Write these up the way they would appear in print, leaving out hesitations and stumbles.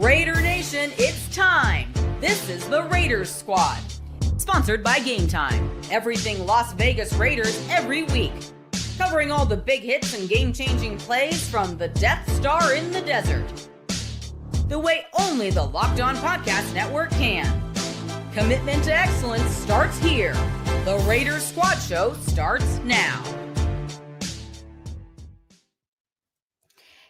Raider Nation, it's time. This is the Raiders Squad. Sponsored by Gametime. Everything Las Vegas Raiders every week. Covering all the big hits and game-changing plays from the Death Star in the desert. The way only the Locked On Podcast Network can. Commitment to excellence starts here. The Raiders Squad Show starts now.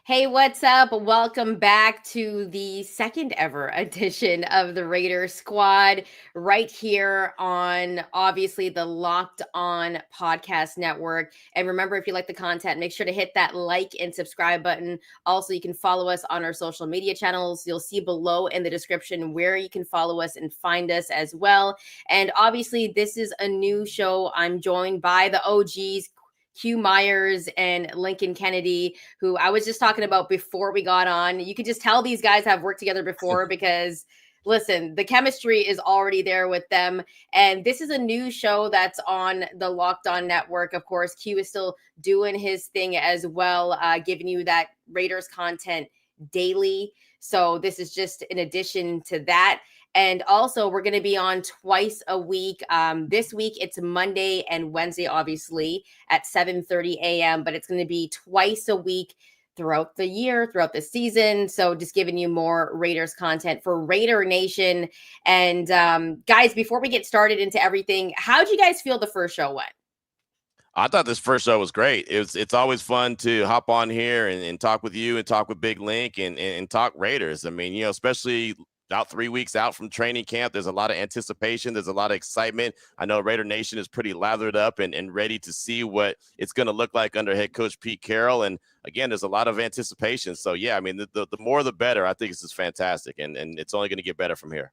Hey, what's up? Welcome back to the second ever edition of the Raiders Squad right here on, obviously, the Locked On Podcast Network. And remember, if you like the content, make sure to hit that like and subscribe button. Also, you can follow us on our social media channels. You'll see below in the description where you can follow us and find us as well. And obviously, this is a new show. I'm joined by the OGs, Hugh Myers and Lincoln Kennedy, who I was just talking about before we got on. You could just tell these guys have worked together before because, listen, the chemistry is already there with them. And this is a new show that's on the Locked On Network. Of course, Q is still doing his thing as well, giving you that Raiders content daily. So this is just in addition to that. And also, we're going to be on twice a week. This week, it's Monday and Wednesday, obviously, at 7:30 a.m. But it's going to be twice a week throughout the year, throughout the season. So just giving you more Raiders content for Raider Nation. And guys, before we get started into everything, how'd you guys feel the first show went? I thought this first show was great. It's always fun to hop on here and talk with you and talk with Big Link and talk Raiders. I mean, especially about 3 weeks out from training camp, there's a lot of anticipation. There's a lot of excitement. I know Raider Nation is pretty lathered up and ready to see what it's going to look like under head coach Pete Carroll. And again, there's a lot of anticipation. So, yeah, I mean, the more the better. I think this is fantastic, and it's only going to get better from here.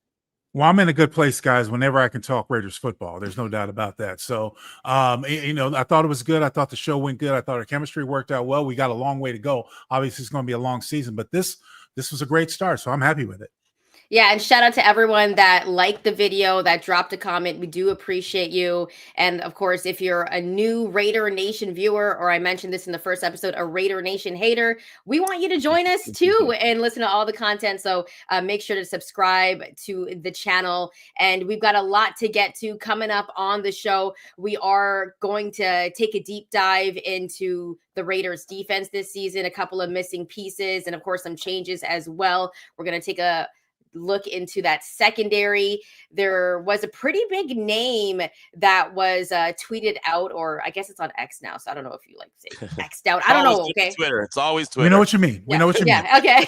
Well, I'm in a good place, guys, whenever I can talk Raiders football. There's no doubt about that. So, I thought it was good. I thought the show went good. I thought our chemistry worked out well. We got a long way to go. Obviously, it's going to be a long season, but this was a great start, so I'm happy with it. Yeah, and shout out to everyone that liked the video, that dropped a comment. We do appreciate you. And of course, if you're a new Raider Nation viewer, or I mentioned this in the first episode, a Raider Nation hater, we want you to join us too and listen to all the content. So make sure to subscribe to the channel. And we've got a lot to get to coming up on the show. We are going to take a deep dive into the Raiders defense this season, a couple of missing pieces, and of course, some changes as well. We're going to take a look into that secondary. There was a pretty big name that was tweeted out, or I guess it's on X now, so I don't know if you like say X'd out. I don't know. Okay, Twitter. It's always Twitter. We know what you mean. We know what you mean. Yeah. Okay.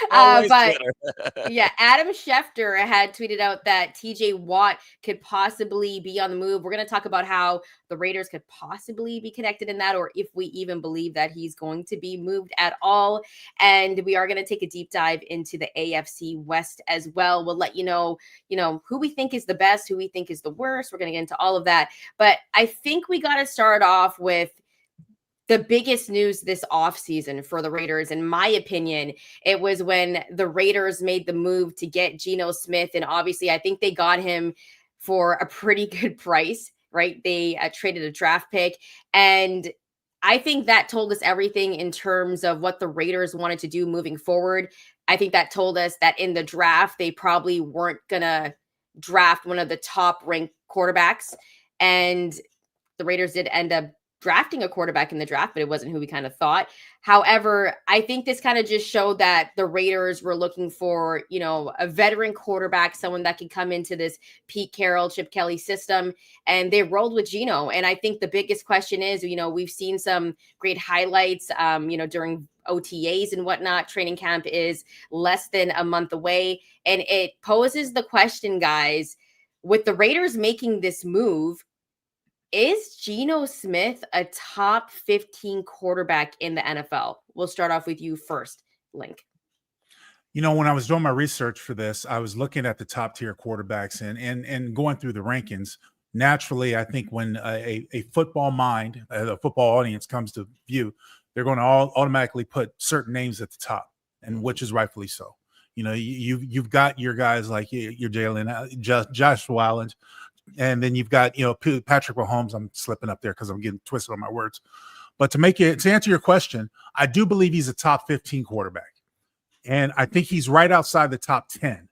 But yeah, Adam Schefter had tweeted out that TJ Watt could possibly be on the move. We're going to talk about how the Raiders could possibly be connected in that, or if we even believe that he's going to be moved at all. And we are going to take a deep dive into the AFC West as well. We'll let you know, who we think is the best, who we think is the worst. We're going to get into all of that. But I think we got to start off with the biggest news this offseason for the Raiders. In my opinion, it was when the Raiders made the move to get Geno Smith. And obviously, I think they got him for a pretty good price, right? They traded a draft pick. And I think that told us everything in terms of what the Raiders wanted to do moving forward. I think that told us that in the draft, they probably weren't going to draft one of the top ranked quarterbacks. And the Raiders did end up drafting a quarterback in the draft, but it wasn't who we kind of thought. However, I think this kind of just showed that the Raiders were looking for, a veteran quarterback, someone that could come into this Pete Carroll, Chip Kelly system, and they rolled with Geno. And I think the biggest question is, we've seen some great highlights, during OTAs and whatnot. Training camp is less than a month away. And it poses the question, guys, with the Raiders making this move, is Geno Smith a top 15 quarterback in the NFL? We'll start off with you first, Link. When I was doing my research for this, I was looking at the top tier quarterbacks and going through the rankings. Naturally, I think when a football mind, a football audience comes to view, they're going to automatically put certain names at the top, and which is rightfully so. You've got your guys like your Jalen, Josh Allen, and then you've got Patrick Mahomes. I'm slipping up there because I'm getting twisted on my words. But to answer your question, I do believe he's a top 15 quarterback. And I think he's right outside the top 10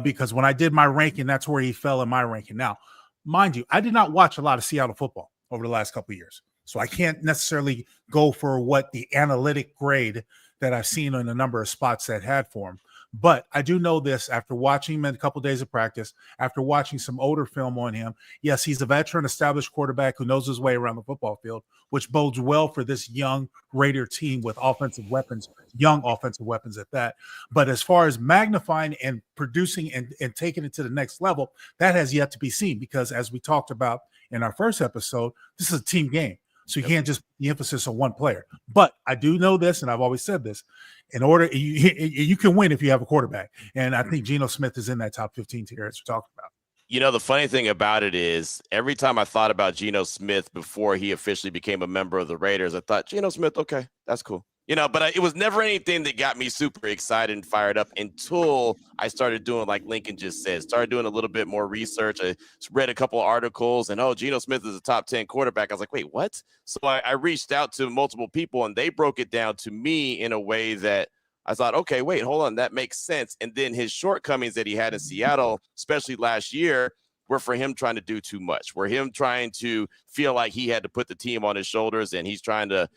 because when I did my ranking, that's where he fell in my ranking. Now, mind you, I did not watch a lot of Seattle football over the last couple of years. So I can't necessarily go for what the analytic grade that I've seen in a number of spots that had for him. But I do know this after watching him in a couple of days of practice, after watching some older film on him. Yes, he's a veteran, established quarterback who knows his way around the football field, which bodes well for this young Raider team with offensive weapons, young offensive weapons at that. But as far as magnifying and producing and taking it to the next level, that has yet to be seen because as we talked about in our first episode, this is a team game. So you can't just put the emphasis on one player. But I do know this, and I've always said this, in order, you can win if you have a quarterback. And I think Geno Smith is in that top 15 tier as we're talking about. You know, the funny thing about it is every time I thought about Geno Smith before he officially became a member of the Raiders, I thought, Geno Smith, okay, that's cool. You know, but it was never anything that got me super excited and fired up until I started doing, like Lincoln just said, started doing a little bit more research. I read a couple of articles and, Geno Smith is a top 10 quarterback. I was like, wait, what? So I reached out to multiple people and they broke it down to me in a way that I thought, okay, wait, hold on. That makes sense. And then his shortcomings that he had in Seattle, especially last year, were for him trying to do too much, were him trying to feel like he had to put the team on his shoulders and he's trying to,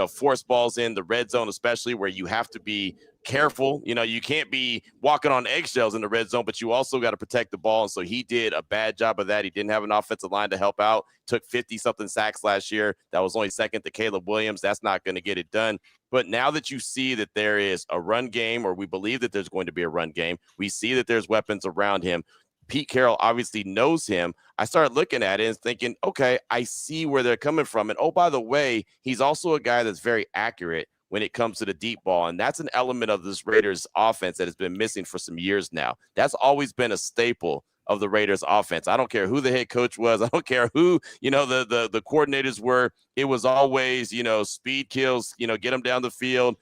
force balls in the red zone, especially where you have to be careful. You can't be walking on eggshells in the red zone, but you also got to protect the ball. And so he did a bad job of that. He didn't have an offensive line to help out, took 50-something sacks last year. That was only second to Caleb Williams. That's not going to get it done. But now that you see that there is a run game, or we believe that there's going to be a run game, we see that there's weapons around him. Pete Carroll obviously knows him. I started looking at it and thinking, okay, I see where they're coming from. And, by the way, he's also a guy that's very accurate when it comes to the deep ball. And that's an element of this Raiders offense that has been missing for some years now. That's always been a staple of the Raiders offense. I don't care who the head coach was. I don't care who, the coordinators were. It was always, speed kills, get them down the field,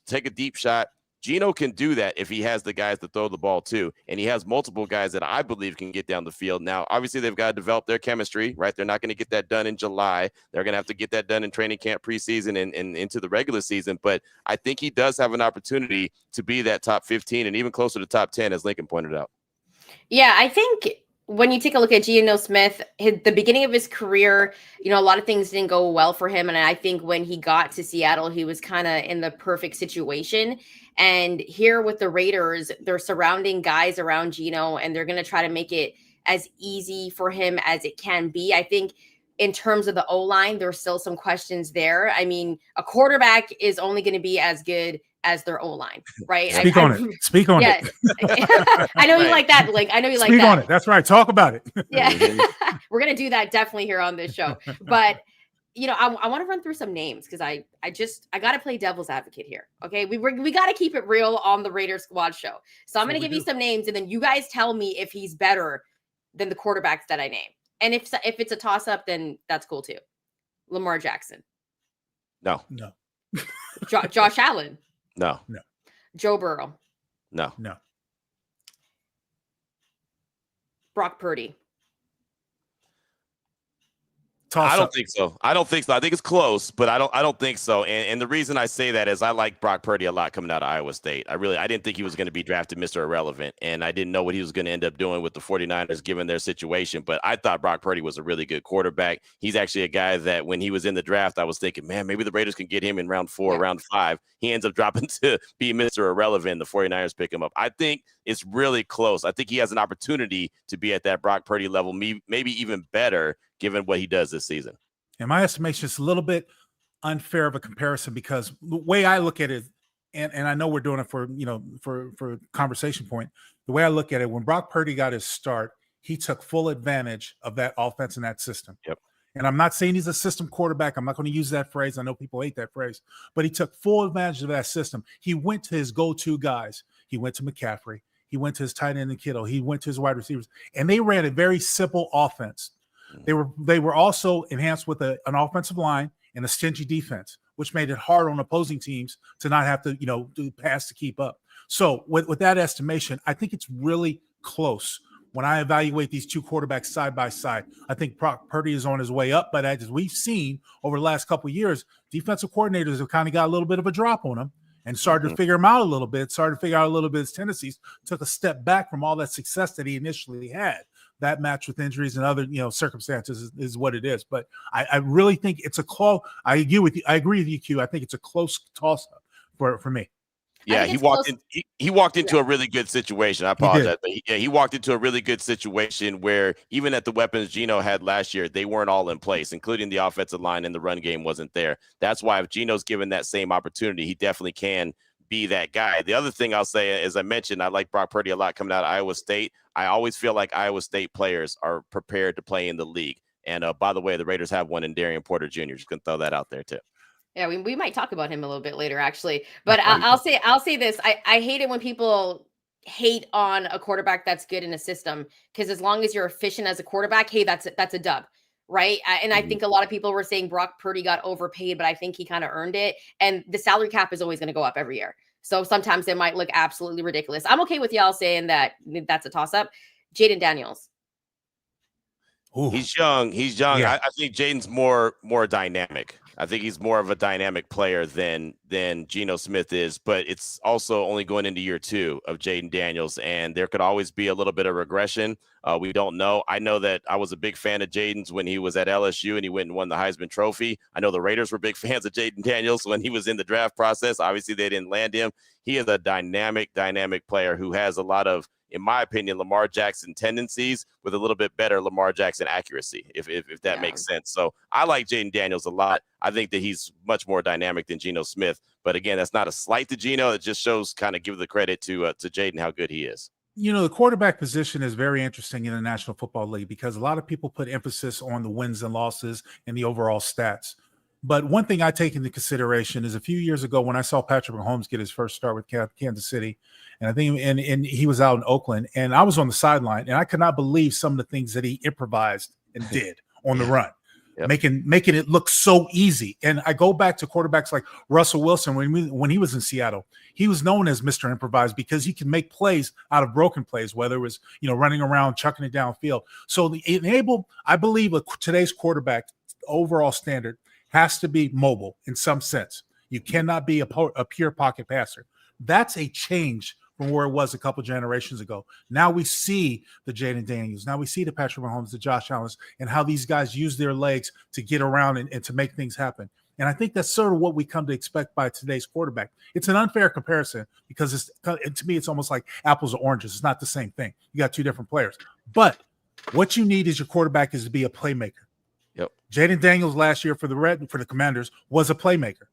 take a deep shot. Geno can do that if he has the guys to throw the ball to, and he has multiple guys that I believe can get down the field. Now, obviously, they've got to develop their chemistry, right? They're not going to get that done in July. They're going to have to get that done in training camp preseason and into the regular season. But I think he does have an opportunity to be that top 15 and even closer to top 10, as Lincoln pointed out. Yeah, I think when you take a look at Geno Smith, the beginning of his career, a lot of things didn't go well for him. And I think when he got to Seattle, he was kind of in the perfect situation. And here with the Raiders, they're surrounding guys around Geno, and they're going to try to make it as easy for him as it can be. I think in terms of the O-line, there's still some questions there. I mean, a quarterback is only going to be as good as their O-line, right? Speak on it. I know you like that, Link. I know you like that. Speak on it. That's right. Talk about it. Yeah. We're going to do that definitely here on this show. But, I want to run through some names because I got to play devil's advocate here. Okay. We got to keep it real on the Raiders Squad show. So I'm going to give you some names and then you guys tell me if he's better than the quarterbacks that I name. And if it's a toss up, then that's cool too. Lamar Jackson. No. Josh Allen. No. Joe Burrow. No. Brock Purdy. I don't think so. I think it's close, but I don't think so. And the reason I say that is I like Brock Purdy a lot coming out of Iowa State. I didn't think he was going to be drafted Mr. Irrelevant, and I didn't know what he was going to end up doing with the 49ers given their situation. But I thought Brock Purdy was a really good quarterback. He's actually a guy that when he was in the draft, I was thinking, man, maybe the Raiders can get him in round 4, round 5. He ends up dropping to be Mr. Irrelevant. The 49ers pick him up. I think it's really close. I think he has an opportunity to be at that Brock Purdy level, maybe even better, given what he does this season. In my estimation, it's a little bit unfair of a comparison because the way I look at it, and I know we're doing it for conversation point, the way I look at it, when Brock Purdy got his start, he took full advantage of that offense and that system. Yep. And I'm not saying he's a system quarterback. I'm not going to use that phrase. I know people hate that phrase, but he took full advantage of that system. He went to his go-to guys. He went to McCaffrey. He went to his tight end and Kittle. He went to his wide receivers, and they ran a very simple offense. They were also enhanced with an offensive line and a stingy defense, which made it hard on opposing teams to not have to, do pass to keep up. So with that estimation, I think it's really close. When I evaluate these two quarterbacks side by side, I think Brock Purdy is on his way up. But as we've seen over the last couple of years, defensive coordinators have kind of got a little bit of a drop on him. and started to figure him out a little bit, started to figure out a little bit his tendencies, took a step back from all that success that he initially had. That match with injuries and other, circumstances is what it is. But I really think it's a close. I agree with you, Q. I think it's a close toss-up for me. Yeah, he walked into a really good situation. I apologize. But he walked into a really good situation where even at the weapons Geno had last year, they weren't all in place, including the offensive line, and the run game wasn't there. That's why if Geno's given that same opportunity, he definitely can be that guy. The other thing I'll say, as I mentioned, I like Brock Purdy a lot coming out of Iowa State. I always feel like Iowa State players are prepared to play in the league. And by the way, the Raiders have one in Darian Porter Jr. Just gonna throw that out there too. Yeah, we might talk about him a little bit later, actually. But I'll say this: I hate it when people hate on a quarterback that's good in a system, because as long as you're efficient as a quarterback, hey, that's a dub, right? And I think a lot of people were saying Brock Purdy got overpaid, but I think he kind of earned it. And the salary cap is always going to go up every year, so sometimes it might look absolutely ridiculous. I'm okay with y'all saying that that's a toss up. Jaden Daniels. Ooh. He's young. Yeah. I think Jaden's more dynamic. I think he's more of a dynamic player than Geno Smith is, but it's also only going into year 2 of Jaden Daniels, and there could always be a little bit of regression. We don't know. I know that I was a big fan of Jaden's when he was at LSU and he went and won the Heisman Trophy. I know the Raiders were big fans of Jaden Daniels when he was in the draft process. Obviously, they didn't land him. He is a dynamic player who has a lot of, in my opinion, Lamar Jackson tendencies with a little bit better Lamar Jackson accuracy, if that makes sense. So I like Jaden Daniels a lot. I think that he's much more dynamic than Geno Smith. But again, that's not a slight to Geno. It just shows, kind of give the credit to Jaden how good he is. The quarterback position is very interesting in the National Football League because a lot of people put emphasis on the wins and losses and the overall stats. But one thing I take into consideration is a few years ago when I saw Patrick Mahomes get his first start with Kansas City, and I think and he was out in Oakland, and I was on the sideline, and I could not believe some of the things that he improvised and did on the run. Yep. Making it look so easy. And I go back to quarterbacks like Russell Wilson when he was in Seattle. He was known as Mr. Improvise because he can make plays out of broken plays, whether it was running around, chucking it downfield. So I believe today's quarterback overall standard has to be mobile in some sense. You cannot be a pure pocket passer. That's a change from where it was a couple generations ago. Now we see the Jaden Daniels. Now we see the Patrick Mahomes, the Josh Allen, and how these guys use their legs to get around and to make things happen. And I think that's sort of what we come to expect by today's quarterback. It's an unfair comparison because to me, it's almost like apples or oranges. It's not the same thing. You got two different players. But what you need is your quarterback is to be a playmaker. Yep. Jaden Daniels last year for the Commanders was a playmaker.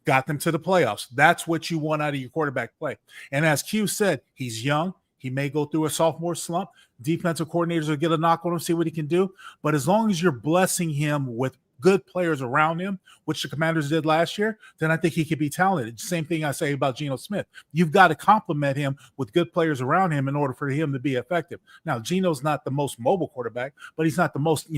Got them to the playoffs. That's what you want out of your quarterback play. And as Q said, he's young. He may go through a sophomore slump. Defensive coordinators will get a knock on him, see what he can do. But as long as you're blessing him with good players around him, which the Commanders did last year, then I think he could be talented. Same thing I say about Geno Smith. You've got to complement him with good players around him in order for him to be effective. Now, Geno's not the most mobile quarterback, but he's not the most,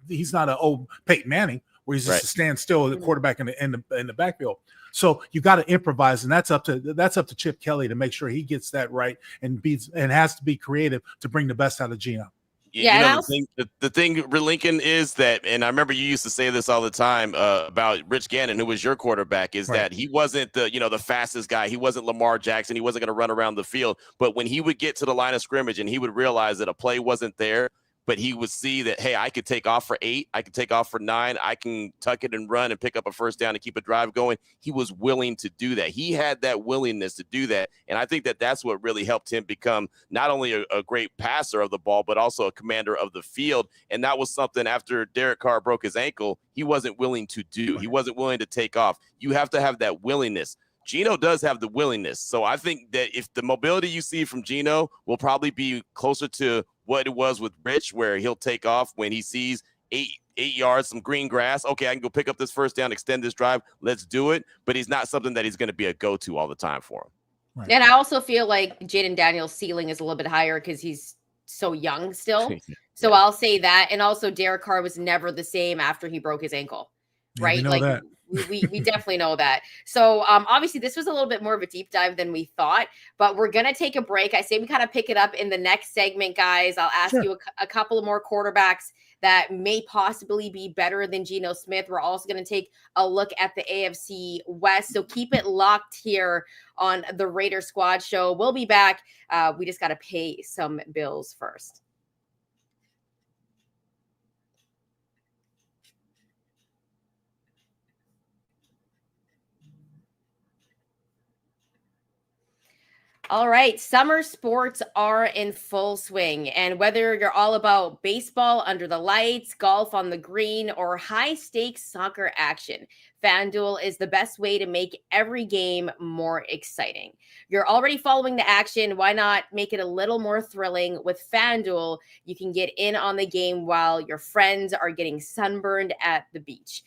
he's not an old Peyton Manning where he's just a stand still the quarterback in the backfield. So you got to improvise, and that's up to Chip Kelly to make sure he gets that right and has to be creative to bring the best out of Geno. Yeah, the thing, Lincoln, is that, and I remember you used to say this all the time about Rich Gannon, who was your quarterback, is that he wasn't the fastest guy. He wasn't Lamar Jackson. He wasn't going to run around the field. But when he would get to the line of scrimmage and he would realize that a play wasn't there, but he would see that, hey, I could take off for 8, I could take off for 9, I can tuck it and run and pick up a first down and keep a drive going. He was willing to do that. He had that willingness to do that. And I think that that's what really helped him become not only a great passer of the ball, but also a commander of the field. And that was something after Derek Carr broke his ankle, he wasn't willing to do. He wasn't willing to take off. You have to have that willingness. Geno does have the willingness. So I think that if the mobility you see from Geno will probably be closer to what it was with Rich, where he'll take off when he sees 8 yards, some green grass. Okay, I can go pick up this first down, extend this drive. Let's do it. But he's not something that he's going to be a go-to all the time for him. Right. And I also feel like Jaden Daniels' ceiling is a little bit higher because he's so young still. So I'll say that. And also Derek Carr was never the same after he broke his ankle. Right? We know that. We definitely know that. So obviously this was a little bit more of a deep dive than we thought, but we're going to take a break. I say we kind of pick it up in the next segment, guys. I'll ask you a couple of more quarterbacks that may possibly be better than Geno Smith. We're also going to take a look at the AFC West. So keep it locked here on the Raider Squad Show. We'll be back. We just got to pay some bills first. All right, summer sports are in full swing. And whether you're all about baseball under the lights, golf on the green, or high stakes soccer action, FanDuel is the best way to make every game more exciting. You're already following the action. Why not make it a little more thrilling? With FanDuel, you can get in on the game while your friends are getting sunburned at the beach.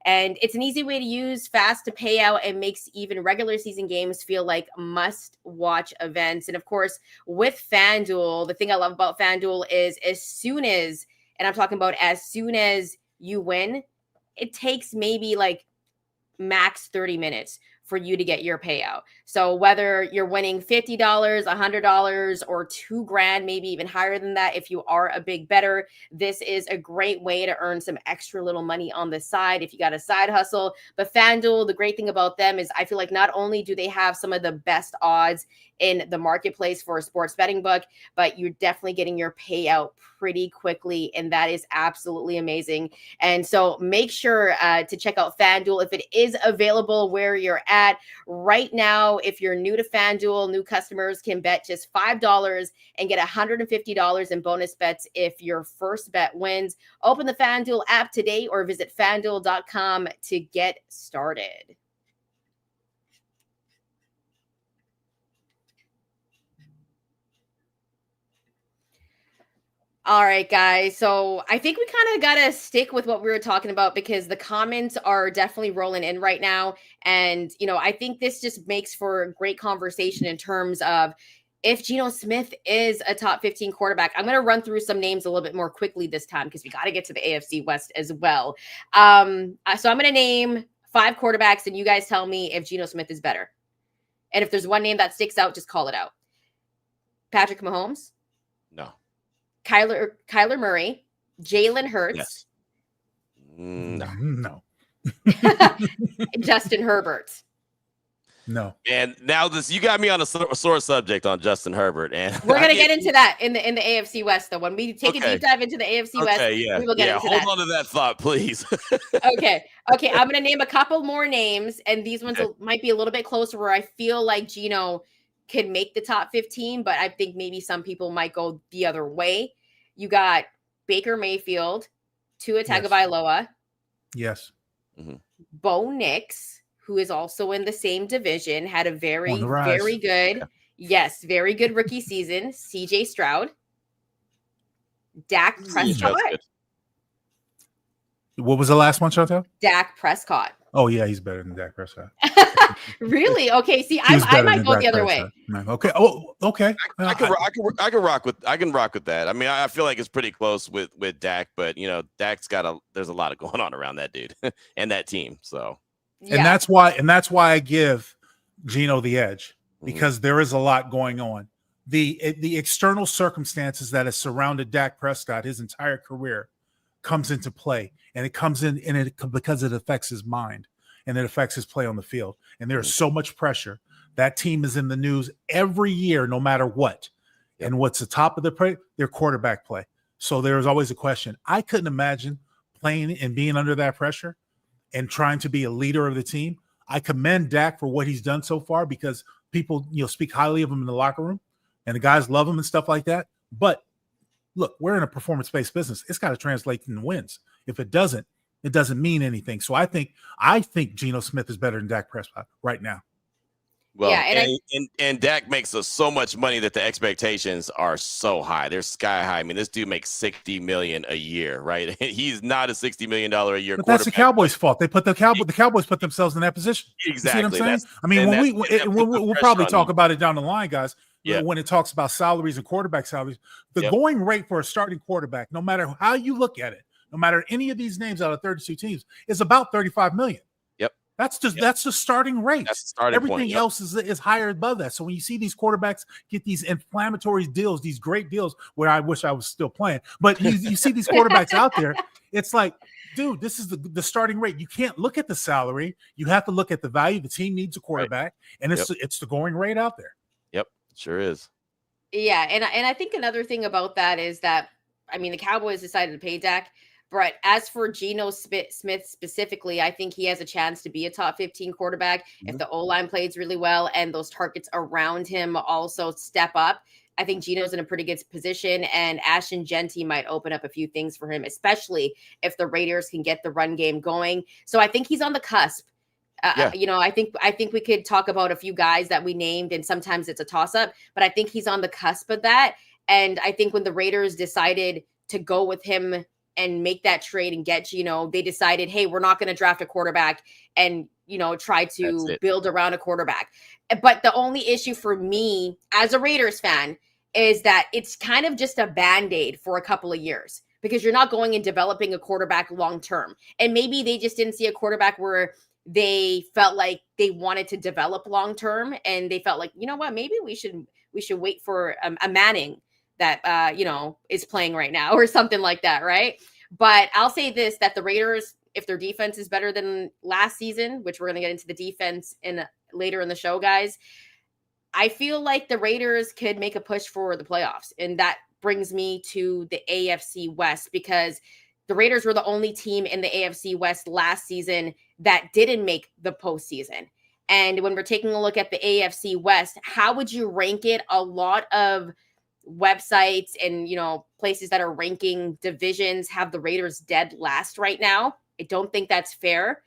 And it's an easy way to use, fast to pay out, and makes even regular season games feel like must-watch events. And of course, with FanDuel, the thing I love about FanDuel is as soon as you win, it takes maybe like max 30 minutes for you to get your payout. So whether you're winning $50, $100, or $2,000, maybe even higher than that, if you are a big bettor, this is a great way to earn some extra little money on the side if you got a side hustle. But FanDuel, the great thing about them is I feel like not only do they have some of the best odds in the marketplace for a sports betting book, but you're definitely getting your payout pretty quickly, and that is absolutely amazing. And so make sure to check out FanDuel if it is available where you're at right now. If you're new to FanDuel, new customers can bet just $5 and get $150 in bonus bets if your first bet wins. Open the FanDuel app today or visit FanDuel.com to get started. All right, guys. So I think we kind of got to stick with what we were talking about because the comments are definitely rolling in right now. And, I think this just makes for a great conversation in terms of if Geno Smith is a top 15 quarterback. I'm going to run through some names a little bit more quickly this time because we got to get to the AFC West as well. So I'm going to name 5 quarterbacks and you guys tell me if Geno Smith is better. And if there's one name that sticks out, just call it out. Patrick Mahomes. No. Kyler Murray, Jalen Hurts. Yes. No. Justin Herbert. No. And now you got me on a sore subject on Justin Herbert, and we're gonna get into that in the AFC West though. When we take a deep dive into the AFC West, we will get into that. Hold on to that thought, please. Okay. I'm gonna name a couple more names, and these ones might be a little bit closer where I feel like Geno could make the top 15, but I think maybe some people might go the other way. You got Baker Mayfield, Tua Tagovailoa. Yes. Mm-hmm. Bo Nix, who is also in the same division, had a very good rookie season. CJ Stroud. Dak Prescott. What was the last one, Chantel? Dak Prescott. Oh, yeah, he's better than Dak Prescott. Really? Okay. See, I might go the other way. Okay. Oh, okay. I can rock with that. I mean, I feel like it's pretty close with Dak, but Dak's there's a lot going on around that dude and that team. So, yeah. And that's why I give Geno the edge, because there is a lot going on. The external circumstances that has surrounded Dak Prescott his entire career comes into play, and it comes in because it affects his mind and it affects his play on the field. And there's so much pressure. That team is in the news every year, no matter what. Yep. And what's the top of their quarterback play. So there's always a question. I couldn't imagine playing and being under that pressure and trying to be a leader of the team. I commend Dak for what he's done so far because people, speak highly of him in the locker room and the guys love him and stuff like that. But look, we're in a performance-based business. It's got to translate into wins. If it doesn't mean anything. So I think Geno Smith is better than Dak Prescott right now. Well, yeah, and Dak makes us so much money that the expectations are so high. They're sky high. I mean, this dude makes $60 million a year, right? He's not a $60 million a year. But that's the Cowboys' fault. They put the Cowboys put themselves in that position. Exactly. You see what I'm saying? I mean, we'll probably talk about it down the line, guys. Yeah. When it talks about salaries and quarterback salaries, the going rate for a starting quarterback, no matter how you look at it, no matter any of these names out of 32 teams, is about $35 million. Yep. That's just that's the starting rate. That's the starting Everything point. Yep. else is higher above that. So when you see these quarterbacks get these inflammatory deals, these great deals, where I wish I was still playing, but you see these quarterbacks out there, it's like, dude, this is the starting rate. You can't look at the salary. You have to look at the value. The team needs a quarterback, and it's the going rate out there. Yep, sure is. Yeah, and I think another thing about that is that, I mean, the Cowboys decided to pay Dak, but as for Geno Smith specifically, I think he has a chance to be a top 15 quarterback if the O-line plays really well and those targets around him also step up. I think Geno's in a pretty good position, and Ashton Genty might open up a few things for him, especially if the Raiders can get the run game going. So I think he's on the cusp. You know, I think we could talk about a few guys that we named, and sometimes it's a toss-up, but I think he's on the cusp of that. And I think when the Raiders decided to go with him and make that trade and get Geno, they decided, hey, we're not going to draft a quarterback and, you know, try to build around a quarterback. But the only issue for me as a Raiders fan is that it's kind of just a Band-Aid for a couple of years, because you're not going and developing a quarterback long-term. And maybe they just didn't see a quarterback where they felt like they wanted to develop long-term, and they felt like, you know what, maybe we should wait for a Manning that, you know, is playing right now or something like that. Right. But I'll say this, that the Raiders, if their defense is better than last season, which we're going to get into the defense later in the show, guys, I feel like the Raiders could make a push for the playoffs. And that brings me to the AFC West, because the Raiders were the only team in the AFC West last season that didn't make the postseason. And when we're taking a look at the AFC West, how would you rank it? A lot of websites and, you know, places that are ranking divisions have the Raiders dead last right now. I don't think that's fair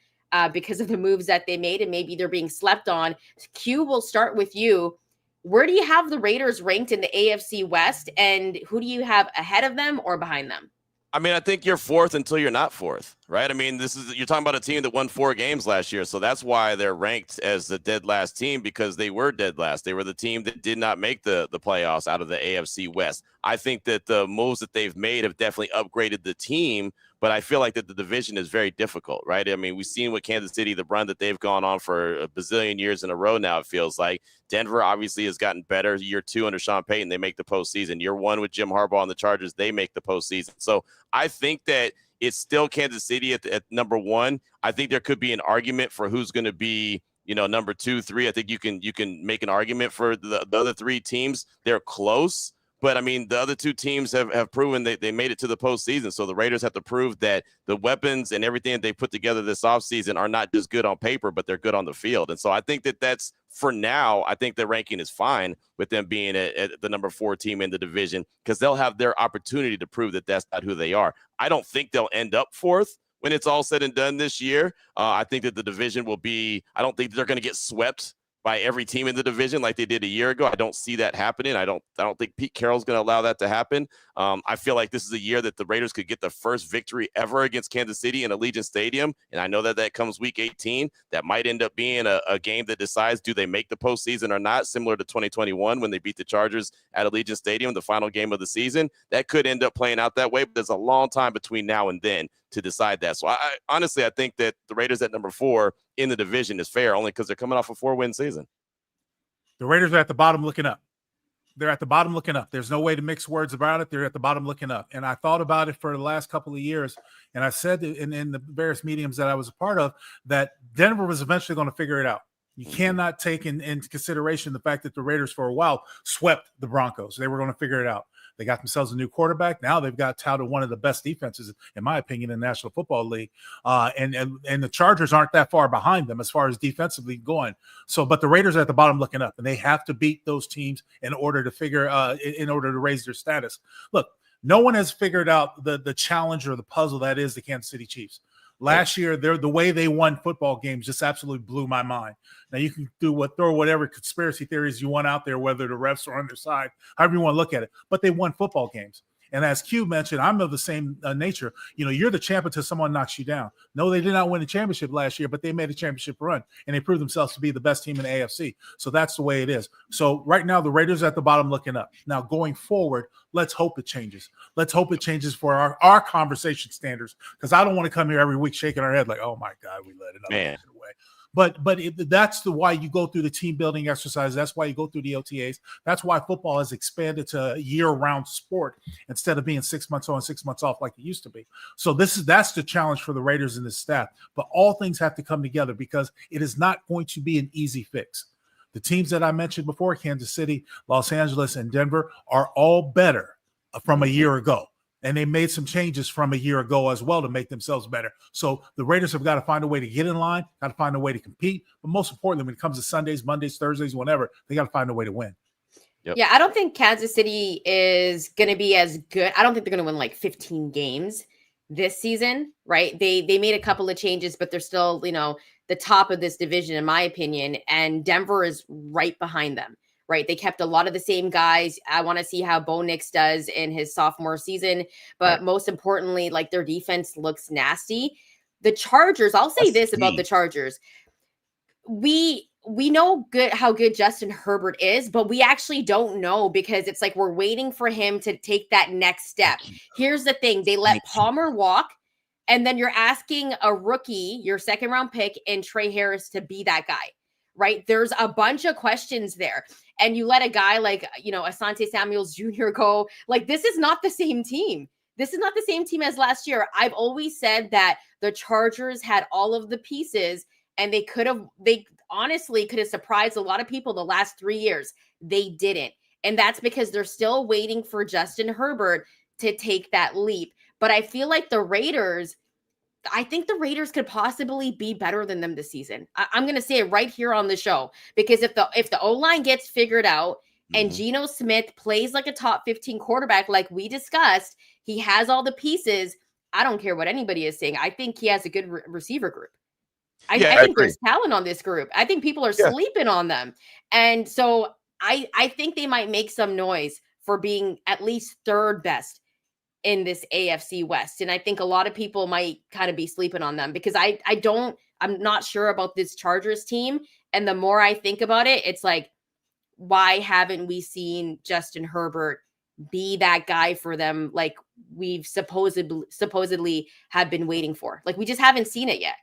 because of the moves that they made, and maybe they're being slept on. Q, will start with you. Where do you have the Raiders ranked in the AFC West, and who do you have ahead of them or behind them? I mean, I think you're fourth until you're not fourth, right? I mean, you're talking about a team that won 4 games last year. So that's why they're ranked as the dead last team, because they were dead last. They were the team that did not make the playoffs out of the AFC West. I think that the moves that they've made have definitely upgraded the team, but I feel like that the division is very difficult, right? I mean, we've seen with Kansas City, the run that they've gone on for a bazillion years in a row now, it feels like. Denver obviously has gotten better. Year 2 under Sean Payton, they make the postseason. Year 1 with Jim Harbaugh and the Chargers, they make the postseason. So I think that it's still Kansas City at number 1. I think there could be an argument for who's going to be, you know, number 2, 3. I think you can make an argument for the other 3 teams. They're close. But, I mean, the other 2 teams have proven that they made it to the postseason. So the Raiders have to prove that the weapons and everything that they put together this offseason are not just good on paper, but they're good on the field. And so I think that's, for now, I think the ranking is fine with them being at the number 4 team in the division, because they'll have their opportunity to prove that that's not who they are. I don't think they'll end up 4th when it's all said and done this year. I think that the division will be – I don't think they're going to get swept by every team in the division like they did a year ago. I don't see that happening. I don't think Pete Carroll's going to allow that to happen. I feel like this is a year that the Raiders could get the first victory ever against Kansas City in Allegiant Stadium. And I know that comes week 18. That might end up being a game that decides, do they make the postseason or not, similar to 2021 when they beat the Chargers at Allegiant Stadium, the final game of the season. That could end up playing out that way, but there's a long time between now and then to decide that. So I honestly think that the Raiders at number 4 in the division is fair, only because they're coming off a 4-win season. The Raiders are at the bottom looking up. They're at the bottom looking up. There's no way to mix words about it. They're at the bottom looking up. And I thought about it for the last couple of years. And I said in the various mediums that I was a part of that Denver was eventually going to figure it out. You cannot take into consideration the fact that the Raiders for a while swept the Broncos. They were going to figure it out. They got themselves a new quarterback. Now they've got touted one of the best defenses, in my opinion, in the National Football League. And the Chargers aren't that far behind them as far as defensively going. So, but the Raiders are at the bottom looking up, and they have to beat those teams in order to raise their status. Look, no one has figured out the challenge or the puzzle that is the Kansas City Chiefs. Last year, the way they won football games just absolutely blew my mind. Now, you can throw whatever conspiracy theories you want out there, whether the refs are on their side, however you want to look at it. But they won football games. And as Q mentioned, I'm of the same nature. You know, you're the champ until someone knocks you down. No, they did not win a championship last year, but they made a championship run, and they proved themselves to be the best team in the AFC. So that's the way it is. So right now, the Raiders are at the bottom looking up. Now, going forward, let's hope it changes. Let's hope it changes for our conversation standards, because I don't want to come here every week shaking our head like, oh, my God, we let another away. That's why you go through the team building exercise. That's why you go through the OTAs. That's why football has expanded to a year-round sport instead of being 6 months on, 6 months off like it used to be. So that's the challenge for the Raiders and the staff. But all things have to come together because it is not going to be an easy fix. The teams that I mentioned before, Kansas City, Los Angeles, and Denver, are all better from a year ago. And they made some changes from a year ago as well to make themselves better. So the Raiders have got to find a way to get in line, got to find a way to compete. But most importantly, when it comes to Sundays, Mondays, Thursdays, whenever, they got to find a way to win. Yep. Yeah, I don't think Kansas City is going to be as good. I don't think they're going to win like 15 games this season, right? They made a couple of changes, but they're still, the top of this division, in my opinion. And Denver is right behind them. Right. They kept a lot of the same guys. I want to see how Bo Nix does in his sophomore season. But most importantly, like their defense looks nasty. The Chargers, I'll say this about the Chargers. We know how good Justin Herbert is, but we actually don't know because it's like we're waiting for him to take that next step. Here's the thing. They let Palmer walk. And then you're asking a rookie, your second round pick, and Trey Harris to be that guy. Right. There's a bunch of questions there. And you let a guy like, Asante Samuels Jr. go. Like, this is not the same team. This is not the same team as last year. I've always said that the Chargers had all of the pieces and they honestly could have surprised a lot of people the last 3 years. They didn't. And that's because they're still waiting for Justin Herbert to take that leap. But I feel like I think the Raiders could possibly be better than them this season. I'm going to say it right here on the show, because if the O-line gets figured out and Geno Smith plays like a top 15 quarterback, like we discussed, he has all the pieces. I don't care what anybody is saying. I think he has a good receiver group. I think there's talent on this group. I think people are sleeping on them. And so I think they might make some noise for being at least third best in this AFC West. And I think a lot of people might kind of be sleeping on them because I'm not sure about this Chargers team. And the more I think about it, it's like, why haven't we seen Justin Herbert be that guy for them? Like we've supposedly have been waiting for, like, we just haven't seen it yet.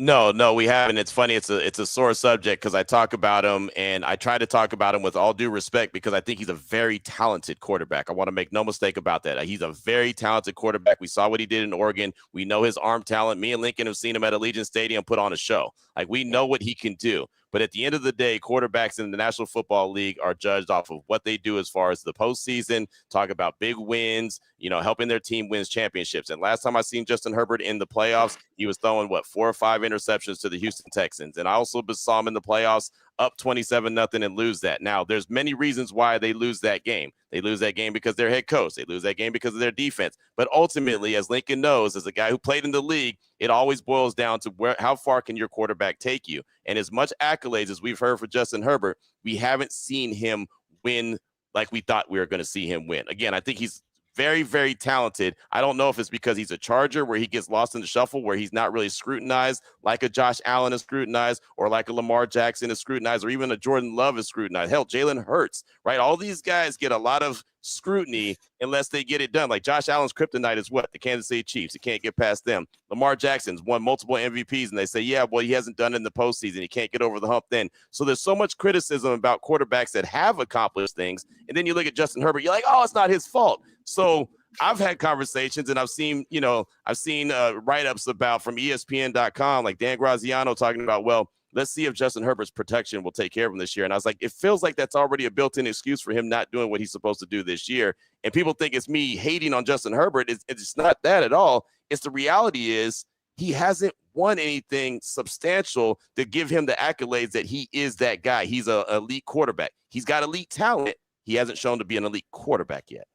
No, we haven't. It's funny. It's a sore subject because I talk about him and I try to talk about him with all due respect because I think he's a very talented quarterback. I want to make no mistake about that. He's a very talented quarterback. We saw what he did in Oregon. We know his arm talent. Me and Lincoln have seen him at Allegiant Stadium put on a show. Like, we know what he can do. But at the end of the day, quarterbacks in the National Football League are judged off of what they do as far as the postseason, talk about big wins, helping their team win championships. And last time I seen Justin Herbert in the playoffs, he was throwing 4 or 5 interceptions to the Houston Texans. And I also saw him in the playoffs up 27-0 and lose that. Now, there's many reasons why they lose that game. They lose that game because their head coach. They lose that game because of their defense. But ultimately, as Lincoln knows, as a guy who played in the league, it always boils down to how far can your quarterback take you? And as much accolades as we've heard for Justin Herbert, we haven't seen him win like we thought we were going to see him win. Again, I think he's very, very talented. I don't know if it's because he's a Charger where he gets lost in the shuffle, where he's not really scrutinized like a Josh Allen is scrutinized, or like a Lamar Jackson is scrutinized, or even a Jordan Love is scrutinized. Hell, Jalen Hurts, right? All these guys get a lot of scrutiny unless they get it done. Like Josh Allen's kryptonite is what? The Kansas City Chiefs. You can't get past them. Lamar Jackson's won multiple MVPs, and they say, yeah, well, he hasn't done it in the postseason. He can't get over the hump then. So there's so much criticism about quarterbacks that have accomplished things. And then you look at Justin Herbert, you're like, oh, it's not his fault. So I've had conversations and I've seen write-ups about from ESPN.com, like Dan Graziano talking about, well, let's see if Justin Herbert's protection will take care of him this year. And I was like, it feels like that's already a built-in excuse for him not doing what he's supposed to do this year. And people think it's me hating on Justin Herbert. It's not that at all. It's the reality is he hasn't won anything substantial to give him the accolades that he is that guy. He's an elite quarterback. He's got elite talent. He hasn't shown to be an elite quarterback yet.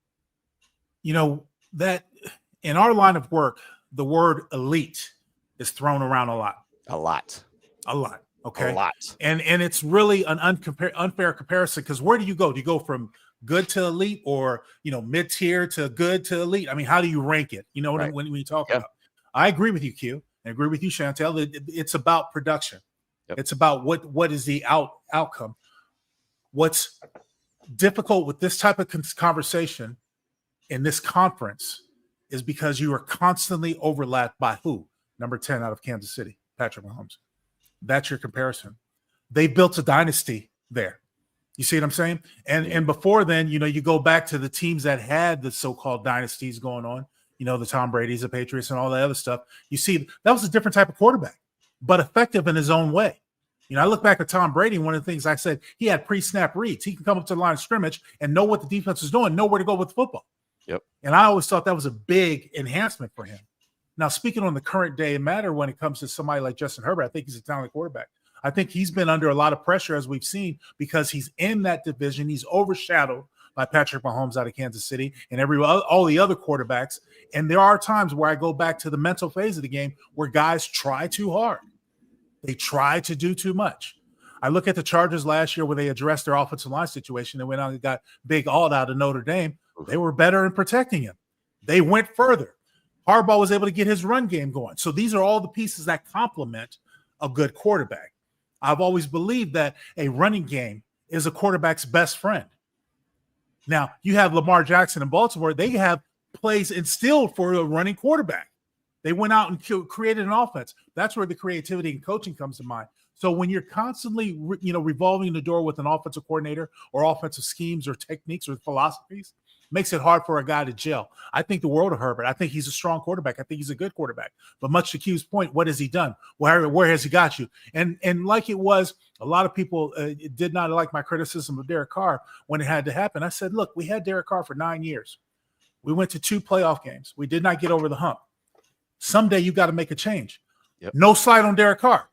That in our line of work, the word elite is thrown around a lot. A lot. Okay. A lot. And it's really an unfair comparison, because where do you go? Do you go from good to elite, or, mid-tier to good to elite? I mean, how do you rank it? Right. when you talk about, I agree with you, Q. I agree with you, Chantel. It's about production. Yep. It's about what is the outcome. What's difficult with this type of conversation in this conference is because you are constantly overlapped by who? Number 10 out of Kansas City, Patrick Mahomes. That's your comparison. They built a dynasty there. You see what I'm saying? And before then, you go back to the teams that had the so-called dynasties going on, the Tom Brady's, the Patriots, and all that other stuff. You see, that was a different type of quarterback, but effective in his own way. I look back at Tom Brady, and one of the things I said, he had pre-snap reads. He can come up to the line of scrimmage and know what the defense is doing, know where to go with the football. Yep. And I always thought that was a big enhancement for him. Now, speaking on the current day matter, when it comes to somebody like Justin Herbert, I think he's a talented quarterback. I think he's been under a lot of pressure, as we've seen, because he's in that division. He's overshadowed by Patrick Mahomes out of Kansas City and all the other quarterbacks. And there are times where I go back to the mental phase of the game where guys try too hard. They try to do too much. I look at the Chargers last year where they addressed their offensive line situation. They went out and got Big Alt out of Notre Dame. They were better in protecting him. They went further. Harbaugh was able to get his run game going. So these are all the pieces that complement a good quarterback. I've always believed that a running game is a quarterback's best friend. Now, you have Lamar Jackson in Baltimore. They have plays instilled for a running quarterback. They went out and created an offense. That's where the creativity and coaching comes to mind. So when you're constantly, revolving the door with an offensive coordinator or offensive schemes or techniques or philosophies, makes it hard for a guy to gel. I think the world of Herbert. I think he's a strong quarterback. I think he's a good quarterback. But much to Q's point, what has he done? Where has he got you? And like it was, a lot of people did not like my criticism of Derek Carr when it had to happen. I said, look, we had Derek Carr for 9 years. We went to 2 playoff games. We did not get over the hump. Someday you got to make a change. Yep. No slight on Derek Carr.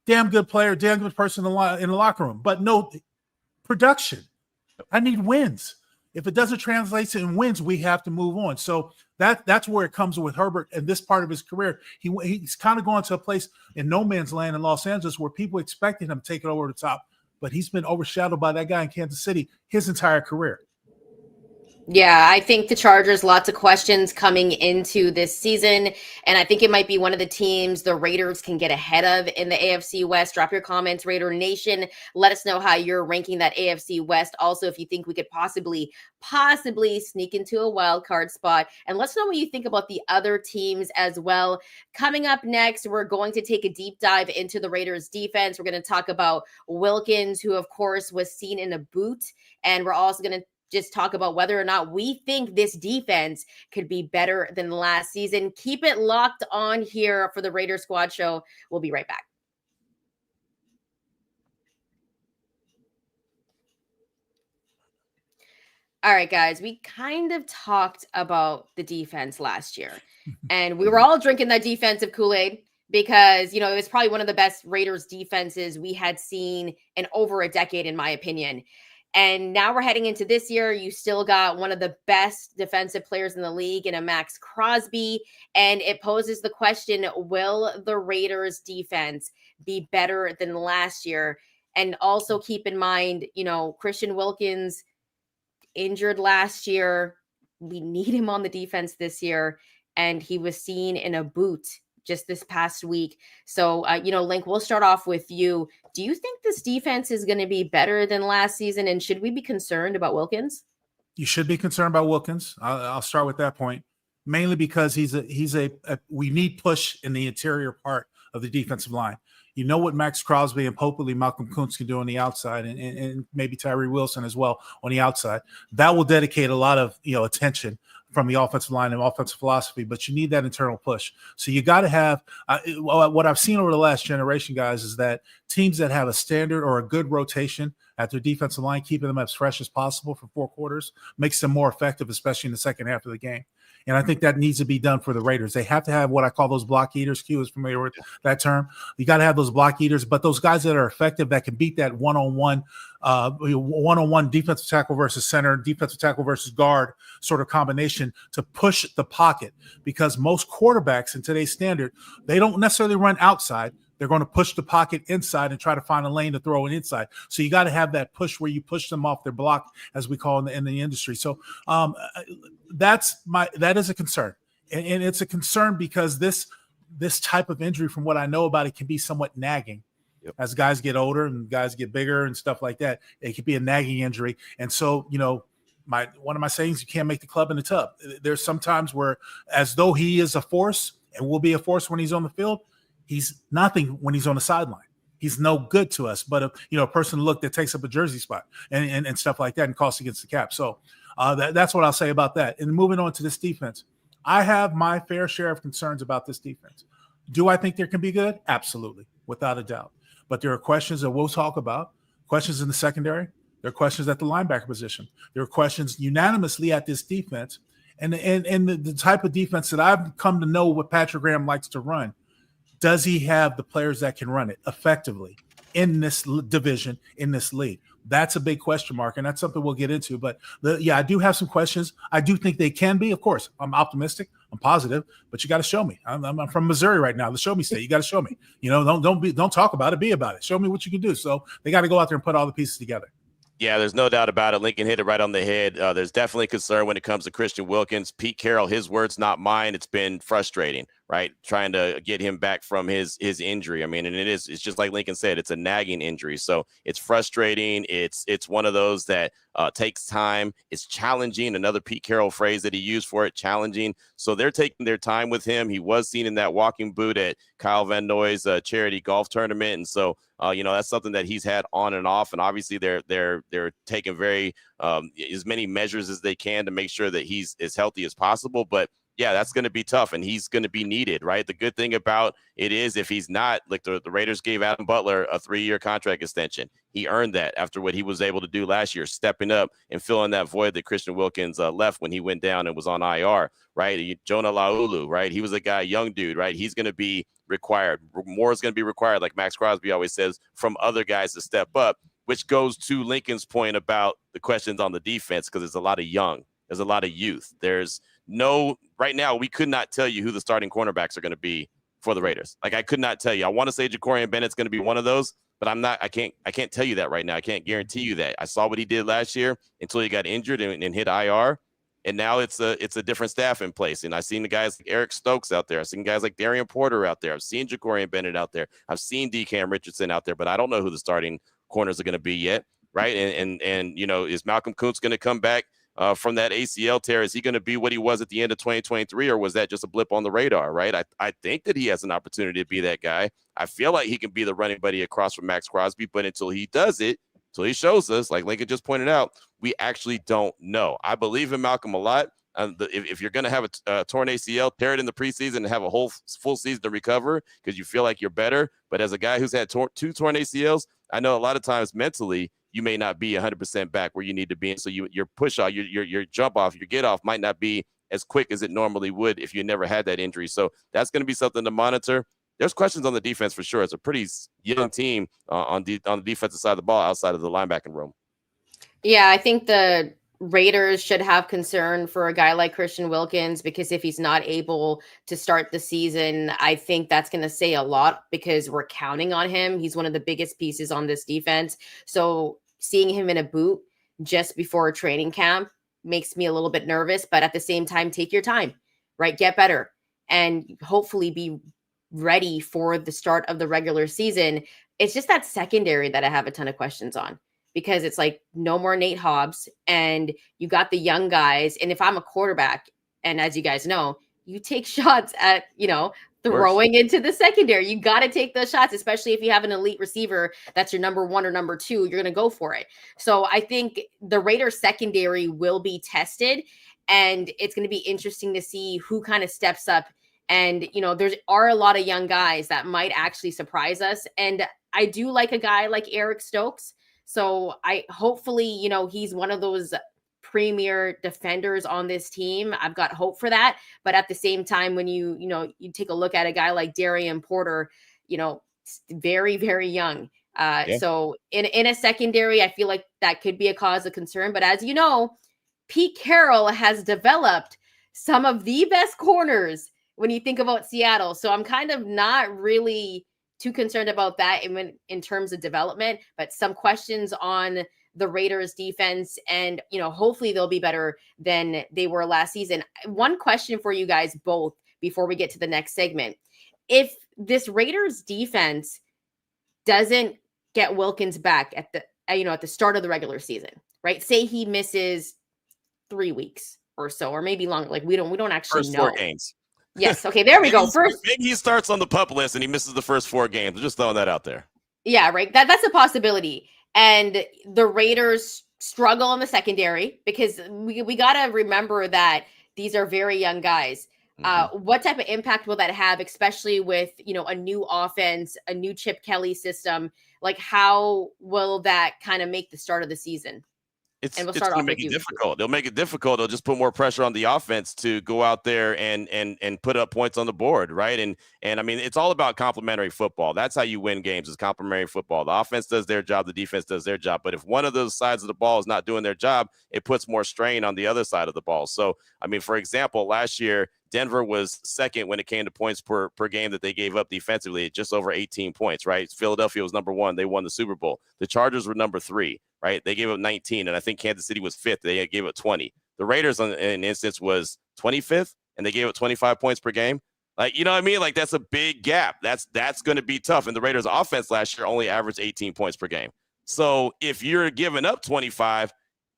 Damn good player, damn good person in the locker room, but no production. I need wins. If it doesn't translate in wins, we have to move on. So that's where it comes with Herbert and this part of his career. He's kind of gone to a place in no man's land in Los Angeles where people expected him to take it over the top, but he's been overshadowed by that guy in Kansas City his entire career. Yeah, I think the Chargers, lots of questions coming into this season. And I think it might be one of the teams the Raiders can get ahead of in the AFC West. Drop your comments, Raider Nation. Let us know how you're ranking that AFC West. Also, if you think we could possibly sneak into a wild card spot. And let's know what you think about the other teams as well. Coming up next, we're going to take a deep dive into the Raiders defense. We're going to talk about Wilkins, who, of course, was seen in a boot. And we're also going to just talk about whether or not we think this defense could be better than last season. Keep it locked on here for the Raider Squad Show. We'll be right back. All right, guys, we kind of talked about the defense last year, and we were all drinking that defensive Kool-Aid because, it was probably one of the best Raiders defenses we had seen in over a decade, in my opinion. And now we're heading into this year. You still got one of the best defensive players in the league in a Max Crosby. And it poses the question, will the Raiders defense be better than last year? And also keep in mind, Christian Wilkins injured last year. We need him on the defense this year. And he was seen in a boot just this past week. So, Link, we'll start off with you. Do you think this defense is going to be better than last season? And should we be concerned about Wilkins? You should be concerned about Wilkins. I'll start with that point, mainly because we need push in the interior part of the defensive line. You know what Max Crosby and hopefully Malcolm Kuntz can do on the outside, and maybe Tyree Wilson as well on the outside. That will dedicate a lot of attention from the offensive line and offensive philosophy, but you need that internal push. So you got to have what I've seen over the last generation, guys, is that teams that have a standard or a good rotation at their defensive line, keeping them as fresh as possible for 4 quarters, makes them more effective, especially in the second half of the game. And I think that needs to be done for the Raiders. They have to have what I call those block eaters. Q is familiar with that term. You got to have those block eaters, but those guys that are effective that can beat that one-on-one defensive tackle versus center, defensive tackle versus guard sort of combination to push the pocket. Because most quarterbacks in today's standard, they don't necessarily run outside. They're going to push the pocket inside and try to find a lane to throw it inside. So you got to have that push where you push them off their block, as we call in the industry. So that is a concern, and it's a concern because this type of injury, from what I know about it, can be somewhat nagging. Yep. As guys get older and guys get bigger and stuff like that. It could be a nagging injury, and so one of my sayings: you can't make the club in the tub. There's sometimes where, as though he is a force and will be a force when he's on the field, He's nothing when he's on the sideline. He's no good to us, but a person look that takes up a jersey spot and stuff like that and costs against the cap. So that's what I'll say about that. And moving on to this defense, I have my fair share of concerns about this defense. Do I think there can be good? Absolutely, without a doubt. But there are questions that we'll talk about, questions in the secondary. There are questions at the linebacker position. There are questions unanimously at this defense. And the type of defense that I've come to know what Patrick Graham likes to run, does he have the players that can run it effectively in this division, in this league? That's a big question mark, and that's something we'll get into. But I do have some questions. I do think they can be. Of course, I'm optimistic. I'm positive, but you got to show me. I'm from Missouri right now, the show me state. You got to show me. Don't talk about it. Be about it. Show me what you can do. So they got to go out there and put all the pieces together. Yeah, there's no doubt about it. Lincoln hit it right on the head. There's definitely concern when it comes to Christian Wilkins. Pete Carroll, his words, not mine. It's been frustrating, right? Trying to get him back from his injury. I mean, and it's just like Lincoln said, it's a nagging injury. So it's frustrating. It's one of those that takes time. It's challenging. Another Pete Carroll phrase that he used for it, challenging. So they're taking their time with him. He was seen in that walking boot at Kyle Van Noy's charity golf tournament. And so, that's something that he's had on and off. And obviously they're taking very as many measures as they can to make sure that he's as healthy as possible. But yeah, that's going to be tough, and he's going to be needed, right? The good thing about it is if he's not, like the Raiders gave Adam Butler a 3-year contract extension. He earned that after what he was able to do last year, stepping up and filling that void that Christian Wilkins left when he went down and was on IR, right? Jonah Laulu, right? He was a guy, young dude, right? He's going to be required. More is going to be required, like Max Crosby always says, from other guys to step up, which goes to Lincoln's point about the questions on the defense, because there's a lot of young. There's a lot of youth. Right now, we could not tell you who the starting cornerbacks are going to be for the Raiders. Like, I could not tell you. I want to say Jacorian Bennett's going to be one of those, but I can't tell you that right now. I can't guarantee you that. I saw what he did last year until he got injured and hit IR. And now it's a different staff in place. And I've seen the guys like Eric Stokes out there. I've seen guys like Darian Porter out there. I've seen Jacorian Bennett out there. I've seen DeCam Richardson out there, but I don't know who the starting corners are going to be yet. Right. And is Malcolm Kuntz going to come back from that ACL tear? Is he going to be what he was at the end of 2023, or was that just a blip on the radar? Right. I think that he has an opportunity to be that guy. I feel like he can be the running buddy across from Max Crosby, but until he does it, until he shows us, like Lincoln just pointed out, we actually don't know. I believe in Malcolm a lot. If you're going to have a torn ACL, tear it in the preseason and have a whole full season to recover because you feel like you're better. But as a guy who's had 2 torn ACLs, I know a lot of times mentally you may not be 100% back where you need to be. And so your push off, your jump off, your get off might not be as quick as it normally would if you never had that injury. So that's going to be something to monitor. There's questions on the defense for sure. It's a pretty young team on the defensive side of the ball outside of the linebacking room. Yeah, I think the Raiders should have concern for a guy like Christian Wilkins, because if he's not able to start the season, I think that's going to say a lot, because we're counting on him. He's one of the biggest pieces on this defense. So seeing him in a boot just before training camp makes me a little bit nervous, but at the same time, take your time, right? Get better and hopefully be ready for the start of the regular season. It's just that secondary that I have a ton of questions on, because it's like no more Nate Hobbs and you got the young guys. And if I'm a quarterback, and as you guys know, you take shots at, throwing into the secondary. You got to take those shots, especially if you have an elite receiver that's your number 1 or number 2, you're going to go for it. So I think the Raiders secondary will be tested, and it's going to be interesting to see who kind of steps up. And, there are a lot of young guys that might actually surprise us. And I do like a guy like Eric Stokes. So hopefully, he's one of those premier defenders on this team. I've got hope for that. But at the same time, when you take a look at a guy like Darian Porter, very, very young. So in a secondary, I feel like that could be a cause of concern. But as you know, Pete Carroll has developed some of the best corners when you think about Seattle. So I'm kind of not really too concerned about that in terms of development, but some questions on the Raiders defense, and hopefully they'll be better than they were last season. One question for you guys both before we get to the next segment: if this Raiders defense doesn't get Wilkins back at the start of the regular season, right? Say he misses 3 weeks or so, or maybe longer. Like we don't actually First know. 4 games. Yes. Okay. There we go. First, maybe he starts on the PUP list and he misses the first 4 games. I'm just throwing that out there. yeah, right. That's a possibility. And the Raiders struggle in the secondary because we got to remember that these are very young guys. What type of impact will that have, especially with, a new offense, a new Chip Kelly system? Like, how will that kind of make the start of the season? It's And we'll going start to off make with it you. difficult. They'll make it difficult. They'll just put more pressure on the offense to go out there and put up points on the board, right? And I mean, it's all about complementary football. That's how you win games, is complementary football. The offense does their job, the defense does their job. But if one of those sides of the ball is not doing their job, it puts more strain on the other side of the ball. So, I mean, for example, last year, Denver was second when it came to points per game that they gave up defensively, at just over 18 points, right? Philadelphia was number 1. They won the Super Bowl. The Chargers were number 3, right? They gave up 19, and I think Kansas City was 5th. They gave up 20. The Raiders, in an instance, was 25th, and they gave up 25 points per game. Like, you know what I mean? Like, that's a big gap. That's going to be tough. And the Raiders' offense last year only averaged 18 points per game. So if you're giving up 25,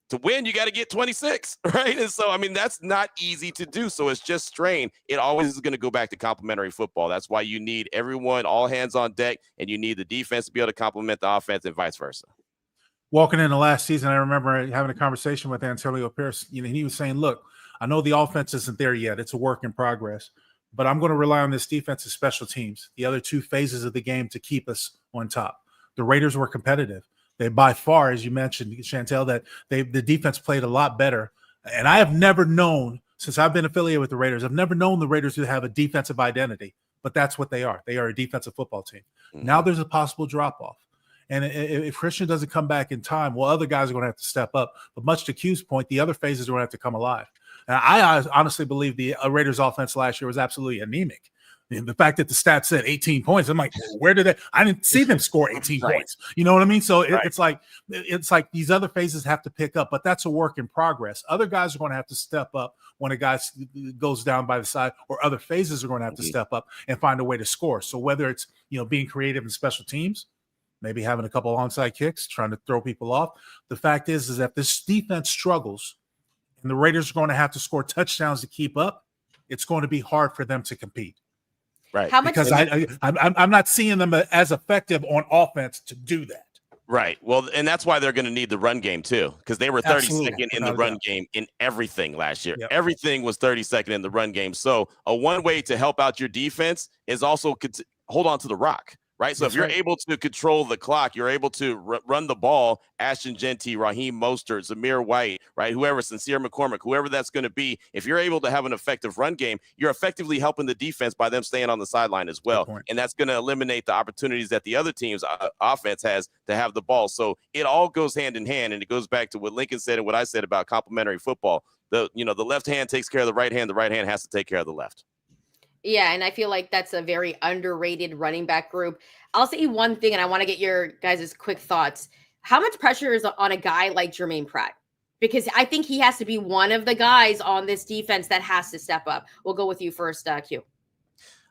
to win, you got to get 26, right? And so, I mean, that's not easy to do. So it's just strain. It always is going to go back to complementary football. That's why you need everyone, all hands on deck, and you need the defense to be able to complement the offense and vice versa. Walking into last season, I remember having a conversation with Antonio Pierce. He was saying, look, I know the offense isn't there yet. It's a work in progress, but I'm going to rely on this defensive special teams, the other 2 phases of the game, to keep us on top. The Raiders were competitive. They, by far, as you mentioned, Chantel, that the defense played a lot better. And I have never known, since I've been affiliated with the Raiders, I've never known the Raiders to have a defensive identity, but that's what they are. They are a defensive football team. Now there's a possible drop-off. And if Christian doesn't come back in time, well, other guys are going to have to step up. But much to Q's point, the other phases are going to have to come alive. And I honestly believe the Raiders offense last year was absolutely anemic. And the fact that the stats said 18 points, I'm like, where did I didn't see them score 18 points. You know what I mean? So it's like these other phases have to pick up, but that's a work in progress. Other guys are going to have to step up when a guy goes down by the side, or other phases are going to have to step up and find a way to score. So whether it's, being creative in special teams, maybe having a couple onside kicks, trying to throw people off. The fact is that this defense struggles and the Raiders are going to have to score touchdowns to keep up. It's going to be hard for them to compete. Right. How much? Because I'm not seeing them as effective on offense to do that. Right. Well, and that's why they're going to need the run game too, because they were 32nd in the run game in everything last year. Yep. Everything was 32nd in the run game. So one way to help out your defense is also hold on to the rock. Right. So if you're able to control the clock, you're able to run the ball. Ashton Genty, Raheem Mostert, Zamir White, right? Whoever, Sincere McCormick, whoever that's going to be. If you're able to have an effective run game, you're effectively helping the defense by them staying on the sideline as well. And that's going to eliminate the opportunities that the other team's offense has to have the ball. So it all goes hand in hand. And it goes back to what Lincoln said and what I said about complementary football. The left hand takes care of the right hand has to take care of the left. Yeah, and I feel like that's a very underrated running back group. I'll say one thing, and I want to get your guys' quick thoughts. How much pressure is on a guy like Jermaine Pratt? Because I think he has to be one of the guys on this defense that has to step up. We'll go with you first, Q.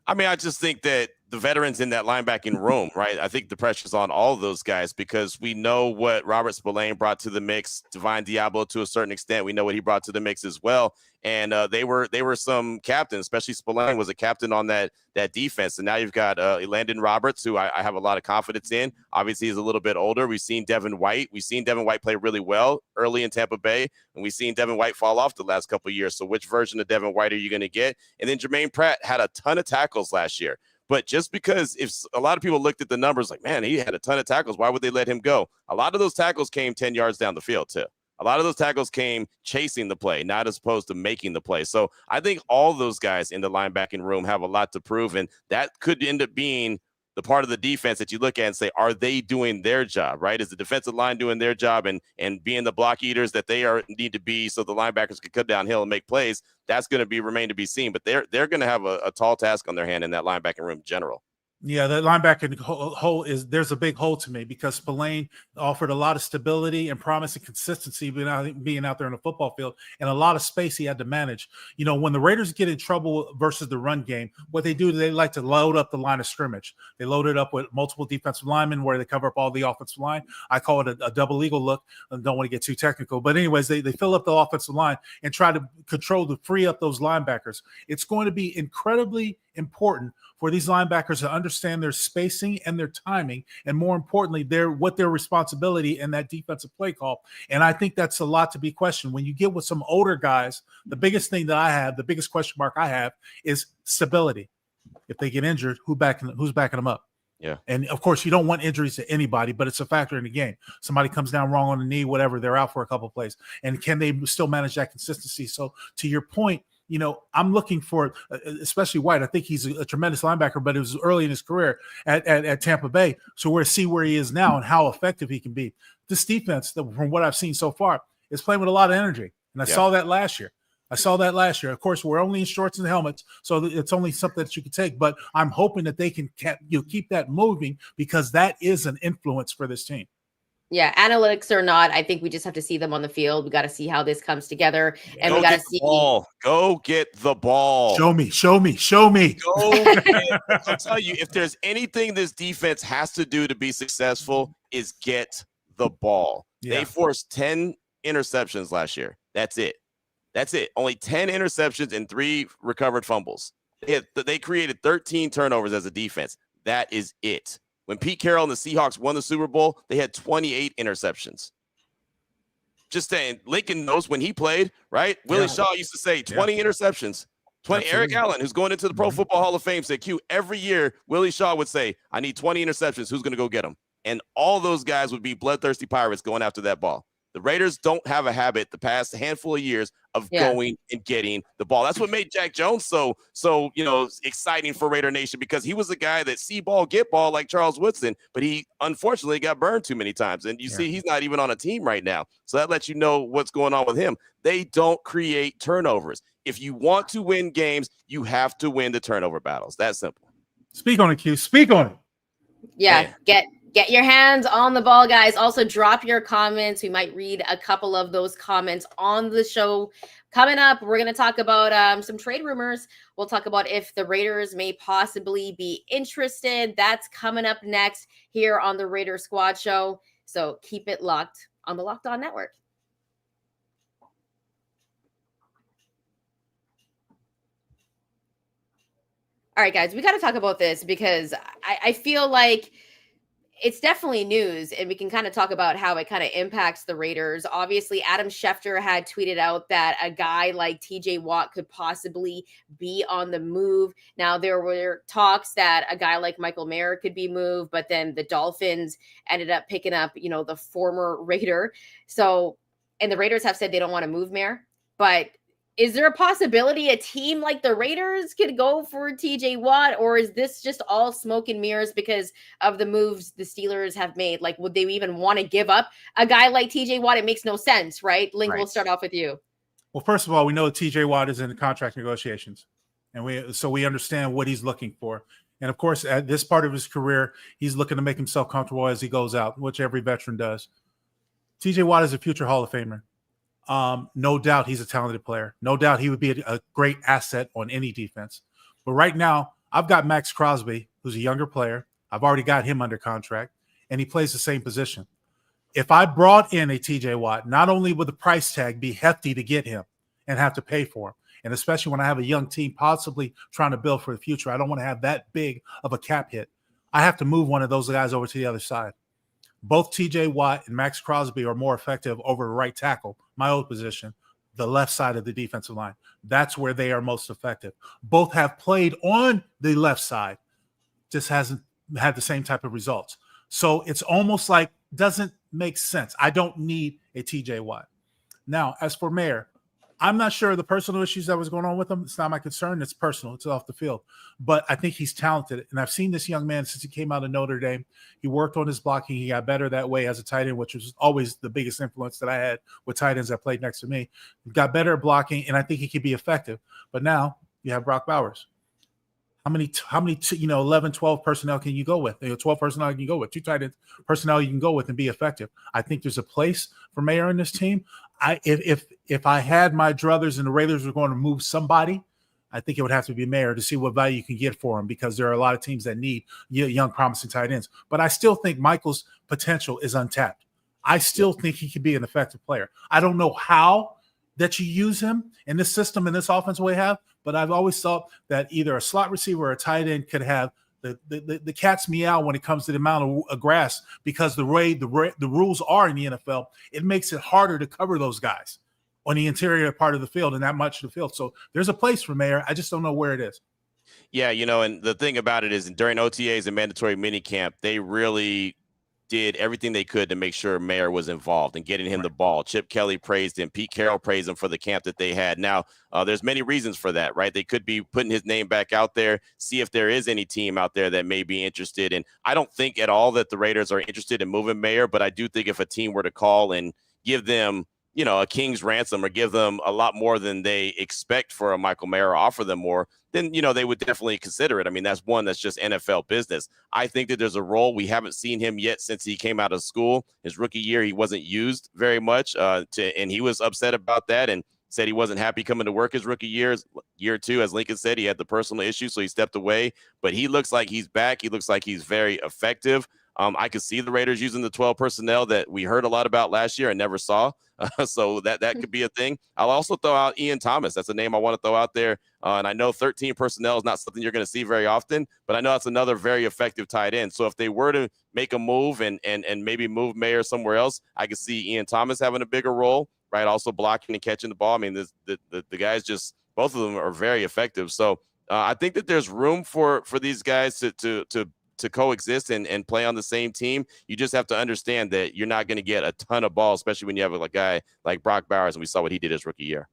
I mean, I just think that the veterans in that linebacking room, right? I think the pressure's on all of those guys because we know what Robert Spillane brought to the mix, Divine Diablo to a certain extent. We know what he brought to the mix as well. And they were some captains, especially Spillane was a captain on that defense. And now you've got Landon Roberts, who I have a lot of confidence in. Obviously, he's a little bit older. We've seen Devin White. We've seen Devin White play really well early in Tampa Bay, and we've seen Devin White fall off the last couple of years. So which version of Devin White are you going to get? And then Jermaine Pratt had a ton of tackles last year. But just because if a lot of people looked at the numbers like, man, he had a ton of tackles, why would they let him go? A lot of those tackles came 10 yards down the field too. A lot of those tackles came chasing the play, not as opposed to making the play. So I think all those guys in the linebacking room have a lot to prove, and that could end up being the part of the defense that you look at and say, are they doing their job, right? Is the defensive line doing their job and being the block eaters that they need to be so the linebackers can cut downhill and make plays? That's going to remain to be seen, but they're going to have a tall task on their hand in that linebacking room in general. Yeah, the linebacker hole there's a big hole to me because Spillane offered a lot of stability and promise and consistency being out there in the football field, and a lot of space he had to manage. When the Raiders get in trouble versus the run game, what they do, they like to load up the line of scrimmage. They load it up with multiple defensive linemen where they cover up all the offensive line. I call it a double eagle look. I don't want to get too technical, but anyways, they fill up the offensive line and try to free up those linebackers. It's going to be incredibly important for these linebackers to understand their spacing and their timing, and more importantly, what their responsibility in that defensive play call. And I think that's a lot to be questioned. When you get with some older guys, the biggest question mark I have is stability. If they get injured, who's backing them up? Yeah. And of course, you don't want injuries to anybody, but it's a factor in the game. Somebody comes down wrong on the knee, whatever, they're out for a couple of plays. And can they still manage that consistency? So to your point, I'm looking for, especially White. I think he's a tremendous linebacker, but it was early in his career at Tampa Bay. So we're to see where he is now and how effective he can be. This defense, from what I've seen so far, is playing with a lot of energy. And I saw that last year. Of course, we're only in shorts and helmets, so it's only something that you can take. But I'm hoping that they can keep that moving, because that is an influence for this team. Yeah, analytics or not, I think we just have to see them on the field. We got to see how this comes together, and we got to see. Go get the ball. Show me. I'll tell you, if there's anything this defense has to do to be successful, is get the ball. Yeah. They forced 10 interceptions last year. That's it. Only 10 interceptions and 3 recovered fumbles. They created 13 turnovers as a defense. That is it. When Pete Carroll and the Seahawks won the Super Bowl, they had 28 interceptions. Just saying, Lincoln knows when he played, right? Willie Shaw used to say 20 interceptions. 20. Absolutely. Eric Allen, who's going into the Pro Football Hall of Fame, said, Q, every year, Willie Shaw would say, I need 20 interceptions. Who's going to go get them? And all those guys would be bloodthirsty Pirates going after that ball. The Raiders don't have a habit the past handful of years of going and getting the ball. That's what made Jack Jones so exciting for Raider Nation, because he was the guy that see ball, get ball like Charles Woodson, but he unfortunately got burned too many times. And you see he's not even on a team right now. So that lets you know what's going on with him. They don't create turnovers. If you want to win games, you have to win the turnover battles. That's simple. Speak on it, Q. Speak on it. Yeah, man. Get your hands on the ball, guys. Also, drop your comments. We might read a couple of those comments on the show. Coming up, we're going to talk about some trade rumors. We'll talk about if the Raiders may possibly be interested. That's coming up next here on the Raider Squad Show. So keep it locked on the Locked On Network. All right, guys, we got to talk about this because I feel like it's definitely news, and we can kind of talk about how it kind of impacts the Raiders. Obviously, Adam Schefter had tweeted out that a guy like TJ Watt could possibly be on the move. Now, there were talks that a guy like Michael Mayer could be moved, but then the Dolphins ended up picking up, the former Raider. So, and the Raiders have said they don't want to move Mayer, but is there a possibility a team like the Raiders could go for TJ Watt, or is this just all smoke and mirrors because of the moves the Steelers have made? Like, would they even want to give up a guy like TJ Watt? It makes no sense, right? Link, we'll start off with you. Well, first of all, we know that TJ Watt is in contract negotiations, and we understand what he's looking for. And of course, at this part of his career, he's looking to make himself comfortable as he goes out, which every veteran does. TJ Watt is a future Hall of Famer. No doubt he's a talented player. No doubt he would be a great asset on any defense. But right now, I've got Max Crosby, who's a younger player. I've already got him under contract, and he plays the same position. If I brought in a TJ Watt, not only would the price tag be hefty to get him and have to pay for him, and especially when I have a young team possibly trying to build for the future, I don't want to have that big of a cap hit. I have to move one of those guys over to the other side. Both TJ Watt and Max Crosby are more effective over the right tackle, my old position, the left side of the defensive line. That's where they are most effective. Both have played on the left side, just hasn't had the same type of results. So it's almost like doesn't make sense. I don't need a TJ Watt. Now, as for Mayer, I'm not sure the personal issues that was going on with him. It's not my concern. It's personal. It's off the field. But I think he's talented. And I've seen this young man since he came out of Notre Dame. He worked on his blocking. He got better that way as a tight end, which was always the biggest influence that I had with tight ends that played next to me. He got better at blocking, and I think he could be effective. But now you have Brock Bowers. How many 11, 12 personnel can you go with? 12 personnel you can go with, 2 tight ends personnel you can go with and be effective. I think there's a place for Mayer in this team. If I had my druthers and the Raiders were going to move somebody, I think it would have to be Mayer to see what value you can get for him, because there are a lot of teams that need young, promising tight ends. But I still think Michael's potential is untapped. I still think he could be an effective player. I don't know how that you use him in this system, in this offense we have, but I've always thought that either a slot receiver or a tight end could have the cat's meow when it comes to the amount of grass, because the way the rules are in the NFL, it makes it harder to cover those guys on the interior part of the field and that much of the field. So there's a place for Mayer. I just don't know where it is. Yeah, and the thing about it is during OTAs and mandatory minicamp, they really did everything they could to make sure Mayer was involved and getting him the ball. Chip Kelly praised him. Pete Carroll praised him for the camp that they had. Now, there's many reasons for that, right? They could be putting his name back out there, see if there is any team out there that may be interested. And I don't think at all that the Raiders are interested in moving Mayer, but I do think if a team were to call and give them, a king's ransom, or give them a lot more than they expect for a Michael Mayer, or offer them more, then, they would definitely consider it. I mean, that's just NFL business. I think that there's a role. We haven't seen him yet since he came out of school. His rookie year, he wasn't used very much, and he was upset about that and said he wasn't happy coming to work his rookie year. Year 2, as Lincoln said, he had the personal issue, so he stepped away. But he looks like he's back. He looks like he's very effective. I could see the Raiders using the 12 personnel that we heard a lot about last year and never saw. So that could be a thing. I'll also throw out Ian Thomas. That's a name I want to throw out there. And I know 13 personnel is not something you're going to see very often, but I know that's another very effective tight end. So if they were to make a move and maybe move Mayer somewhere else, I could see Ian Thomas having a bigger role, right? Also blocking and catching the ball. I mean, the guys just, both of them are very effective. So I think that there's room for these guys to coexist and play on the same team. You just have to understand that you're not going to get a ton of balls, especially when you have a guy like Brock Bowers, and we saw what he did his rookie year.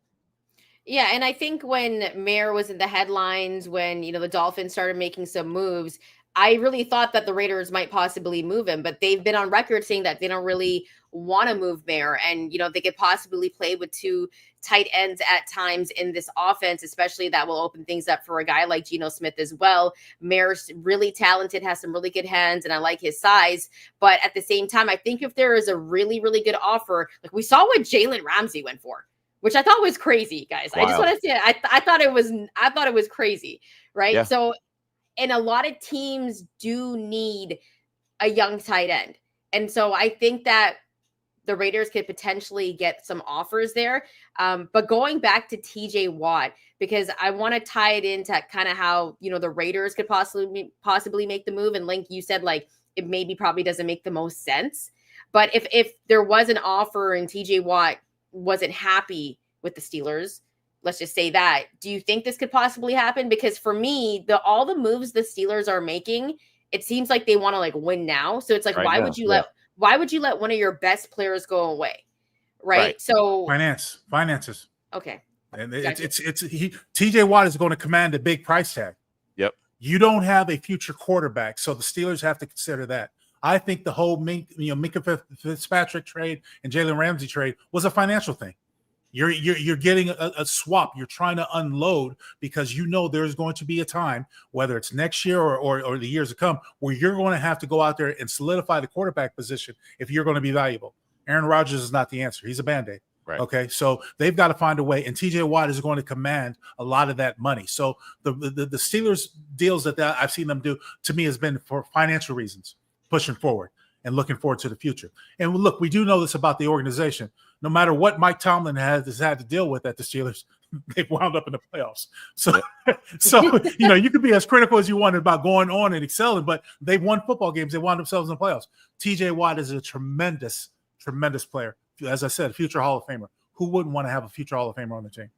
Yeah, and I think when Mayer was in the headlines, when, the Dolphins started making some moves, I really thought that the Raiders might possibly move him, but they've been on record saying that they don't really want to move Mayer, and, they could possibly play with 2 tight ends at times in this offense, especially that will open things up for a guy like Geno Smith as well. Mayer's really talented, has some really good hands, and I like his size. But at the same time, I think if there is a really, really good offer, like we saw what Jalen Ramsey went for, which I thought was crazy, guys. Wow. I just want to say I thought it was crazy, right? Yeah. So, and a lot of teams do need a young tight end. And so I think that the Raiders could potentially get some offers there. But going back to TJ Watt, because I want to tie it into kind of how, the Raiders could possibly make the move. And Link, you said it maybe probably doesn't make the most sense. But if there was an offer and TJ Watt wasn't happy with the Steelers, let's just say that, do you think this could possibly happen? Because for me, all the moves the Steelers are making, it seems like they want to win now. So it's like, why would you let one of your best players go away? Right. So finances. Okay. And TJ Watt is going to command a big price tag. Yep. You don't have a future quarterback, so the Steelers have to consider that. I think the whole Minka Fitzpatrick trade and Jalen Ramsey trade was a financial thing. You're getting a swap. You're trying to unload because there's going to be a time, whether it's next year or the years to come, where you're going to have to go out there and solidify the quarterback position if you're going to be valuable. Aaron Rodgers is not the answer. He's a Band-Aid. Right. Okay, so they've got to find a way, and TJ Watt is going to command a lot of that money. So the Steelers deals that I've seen them do, to me, has been for financial reasons, pushing forward and looking forward to the future. And look, we do know this about the organization. No matter what Mike Tomlin has had to deal with at the Steelers, they've wound up in the playoffs. So, you can be as critical as you want about going on and excelling, but they've won football games. They wound themselves in the playoffs. TJ Watt is a tremendous, tremendous player. As I said, future Hall of Famer. Who wouldn't want to have a future Hall of Famer on the team?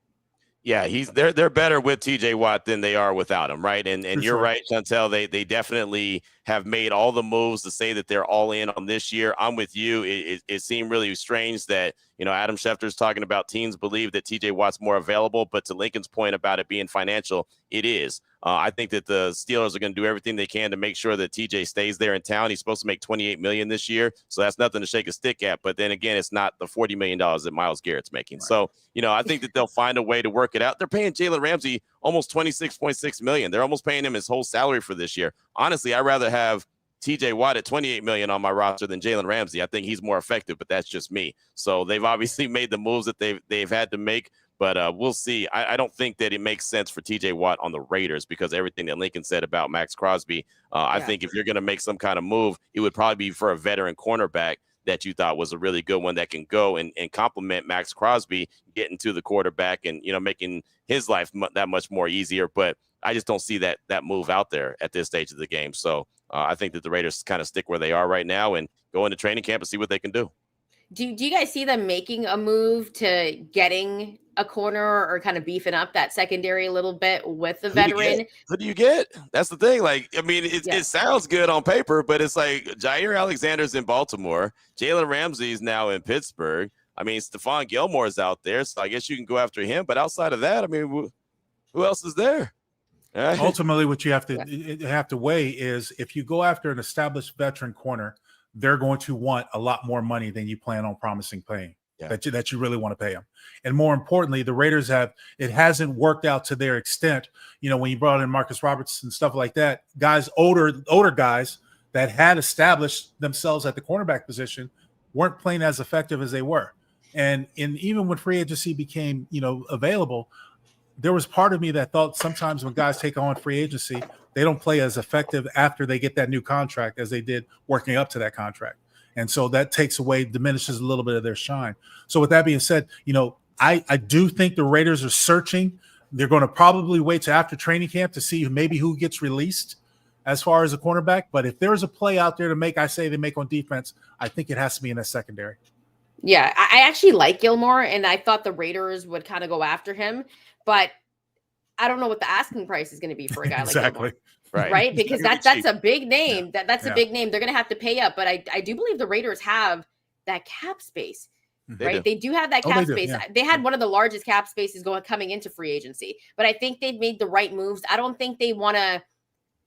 Yeah, they're better with TJ Watt than they are without him, right? And you're right, Chantel. They definitely have made all the moves to say that they're all in on this year. I'm with you. It seemed really strange that Adam Schefter's talking about teams believe that TJ Watt's more available, but to Lincoln's point about it being financial, it is. I think that the Steelers are going to do everything they can to make sure that TJ stays there in town. He's supposed to make $28 million this year, so that's nothing to shake a stick at. But then again, it's not the $40 million that Myles Garrett's making. Right. So, I think that they'll find a way to work it out. They're paying Jalen Ramsey almost $26.6 million. They're almost paying him his whole salary for this year. Honestly, I'd rather have TJ Watt at $28 million on my roster than Jalen Ramsey. I think he's more effective, but that's just me. So they've obviously made the moves that they've had to make, but we'll see. I don't think that it makes sense for TJ Watt on the Raiders because everything that Lincoln said about Max Crosby. I think if you're going to make some kind of move, it would probably be for a veteran cornerback that you thought was a really good one that can go and complement Max Crosby, getting to the quarterback and, making his life that much more easier. But I just don't see that move out there at this stage of the game. So I think that the Raiders kind of stick where they are right now and go into training camp and see what they can do. Do you guys see them making a move to getting a corner or kind of beefing up that secondary a little bit with the veteran? Who do you get? That's the thing. Like, I mean, it sounds good on paper, but it's like Jair Alexander's in Baltimore. Jalen Ramsey's now in Pittsburgh. I mean, Stephon Gilmore's out there, so I guess you can go after him. But outside of that, I mean, who else is there? Ultimately, what you have to weigh is if you go after an established veteran corner, they're going to want a lot more money than you plan on promising paying. That you really want to pay them. And more importantly, the Raiders it hasn't worked out to their extent. When you brought in Marcus Roberts and stuff like that, older guys that had established themselves at the cornerback position weren't playing as effective as they were. And even when free agency became, available, there was part of me that thought sometimes when guys take on free agency, they don't play as effective after they get that new contract as they did working up to that contract. And so that diminishes a little bit of their shine. So with that being said, I do think the Raiders are searching. They're going to probably wait till after training camp to see maybe who gets released as far as a cornerback. But if there's a play out there to make, they make on defense, I think it has to be in the secondary. Yeah, I actually like Gilmore, and I thought the Raiders would kind of go after him. But I don't know what the asking price is going to be for a guy like Gilmore. Right? Because that's a big name. That's a big name. They're going to have to pay up. But I do believe the Raiders have that cap space, right? They do have that cap space. Yeah. They had one of the largest cap spaces coming into free agency. But I think they've made the right moves. I don't think they want to.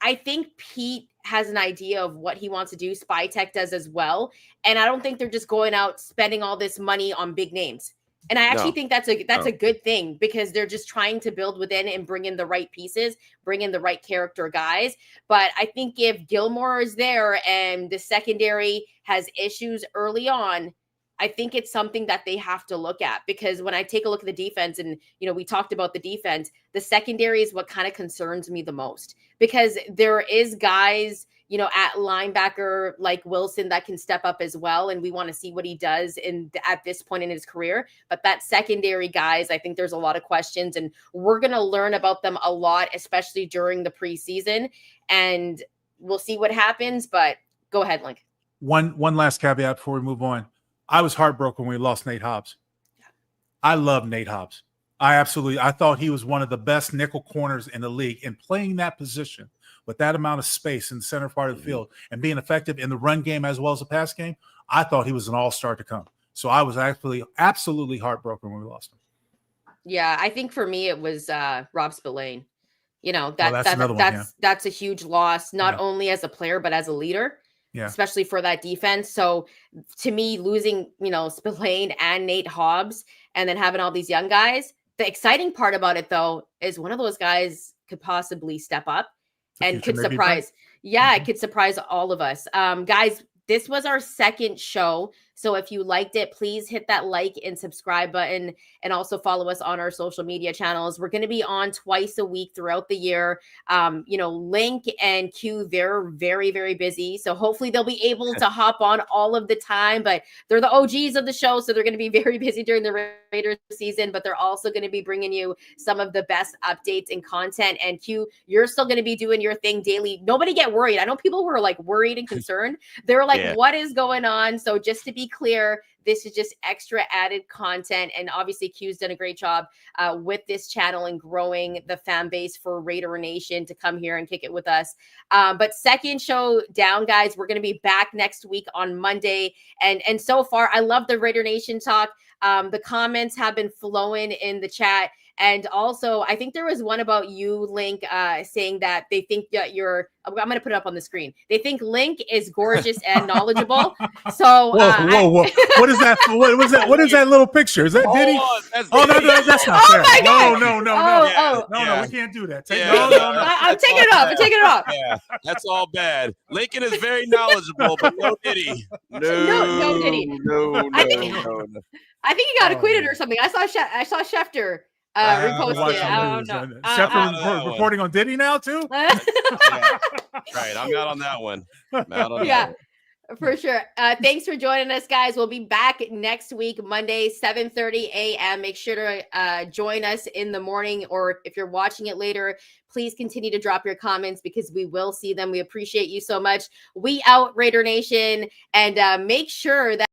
I think Pete has an idea of what he wants to do. Spytech does as well. And I don't think they're just going out spending all this money on big names. And I actually think that's a good thing because they're just trying to build within and bring in the right pieces, bring in the right character guys. But I think if Gilmore is there and the secondary has issues early on, I think it's something that they have to look at because when I take a look at the defense and, we talked about the defense, the secondary is what kind of concerns me the most because there is guys, at linebacker like Wilson that can step up as well. And we want to see what he does at this point in his career. But that secondary guys, I think there's a lot of questions and we're going to learn about them a lot, especially during the preseason. And we'll see what happens, but go ahead, Link. One last caveat before we move on. I was heartbroken when we lost Nate Hobbs. I love Nate Hobbs. I thought he was one of the best nickel corners in the league and playing that position with that amount of space in the center part of the field and being effective in the run game as well as the pass game. I thought he was an all-star to come. So I was actually absolutely heartbroken when we lost him. Yeah, I think for me it was Rob Spillane. That's a huge loss, not only as a player, but as a leader. Yeah. Especially for that defense. So to me, losing, Spillane and Nate Hobbs and then having all these young guys, the exciting part about it, though, is one of those guys could possibly step up and could surprise. Yeah, it could surprise all of us. Guys, this was our second show. So if you liked it, please hit that like and subscribe button and also follow us on our social media channels. We're going to be on twice a week throughout the year. Link and Q, they're very, very busy. So hopefully they'll be able to hop on all of the time, but they're the OGs of the show. So they're going to be very busy during the Raiders season, but they're also going to be bringing you some of the best updates and content. And Q, you're still going to be doing your thing daily. Nobody get worried. I know people were like worried and concerned. They were like, what is going on? So just to be clear, this is just extra added content. And obviously Q's done a great job with this channel and growing the fan base for Raider Nation to come here and kick it with us. But second show down, guys, we're going to be back next week on Monday. And so far, I love the Raider Nation talk. The comments have been flowing in the chat. And also, I think there was one about you, Link, saying that they think that I'm going to put it up on the screen. They think Link is gorgeous and knowledgeable. So, whoa. What is that? What was that? What is that little picture? Is that Diddy? Oh, That's not fair. my God. No, we can't do that. I'm taking it off. I'm taking it off. Yeah, that's all bad. Lincoln is very knowledgeable, but no Diddy. No Diddy. No. I think he got acquitted or something. I saw Schefter reposted it. I don't know. Schefter reporting on Diddy now too. Yeah. Right, I'm not on that one. For sure. Thanks for joining us, guys. We'll be back next week, Monday, 7:30 a.m. Make sure to join us in the morning, or if you're watching it later, please continue to drop your comments because we will see them. We appreciate you so much. We out, Raider Nation, and make sure that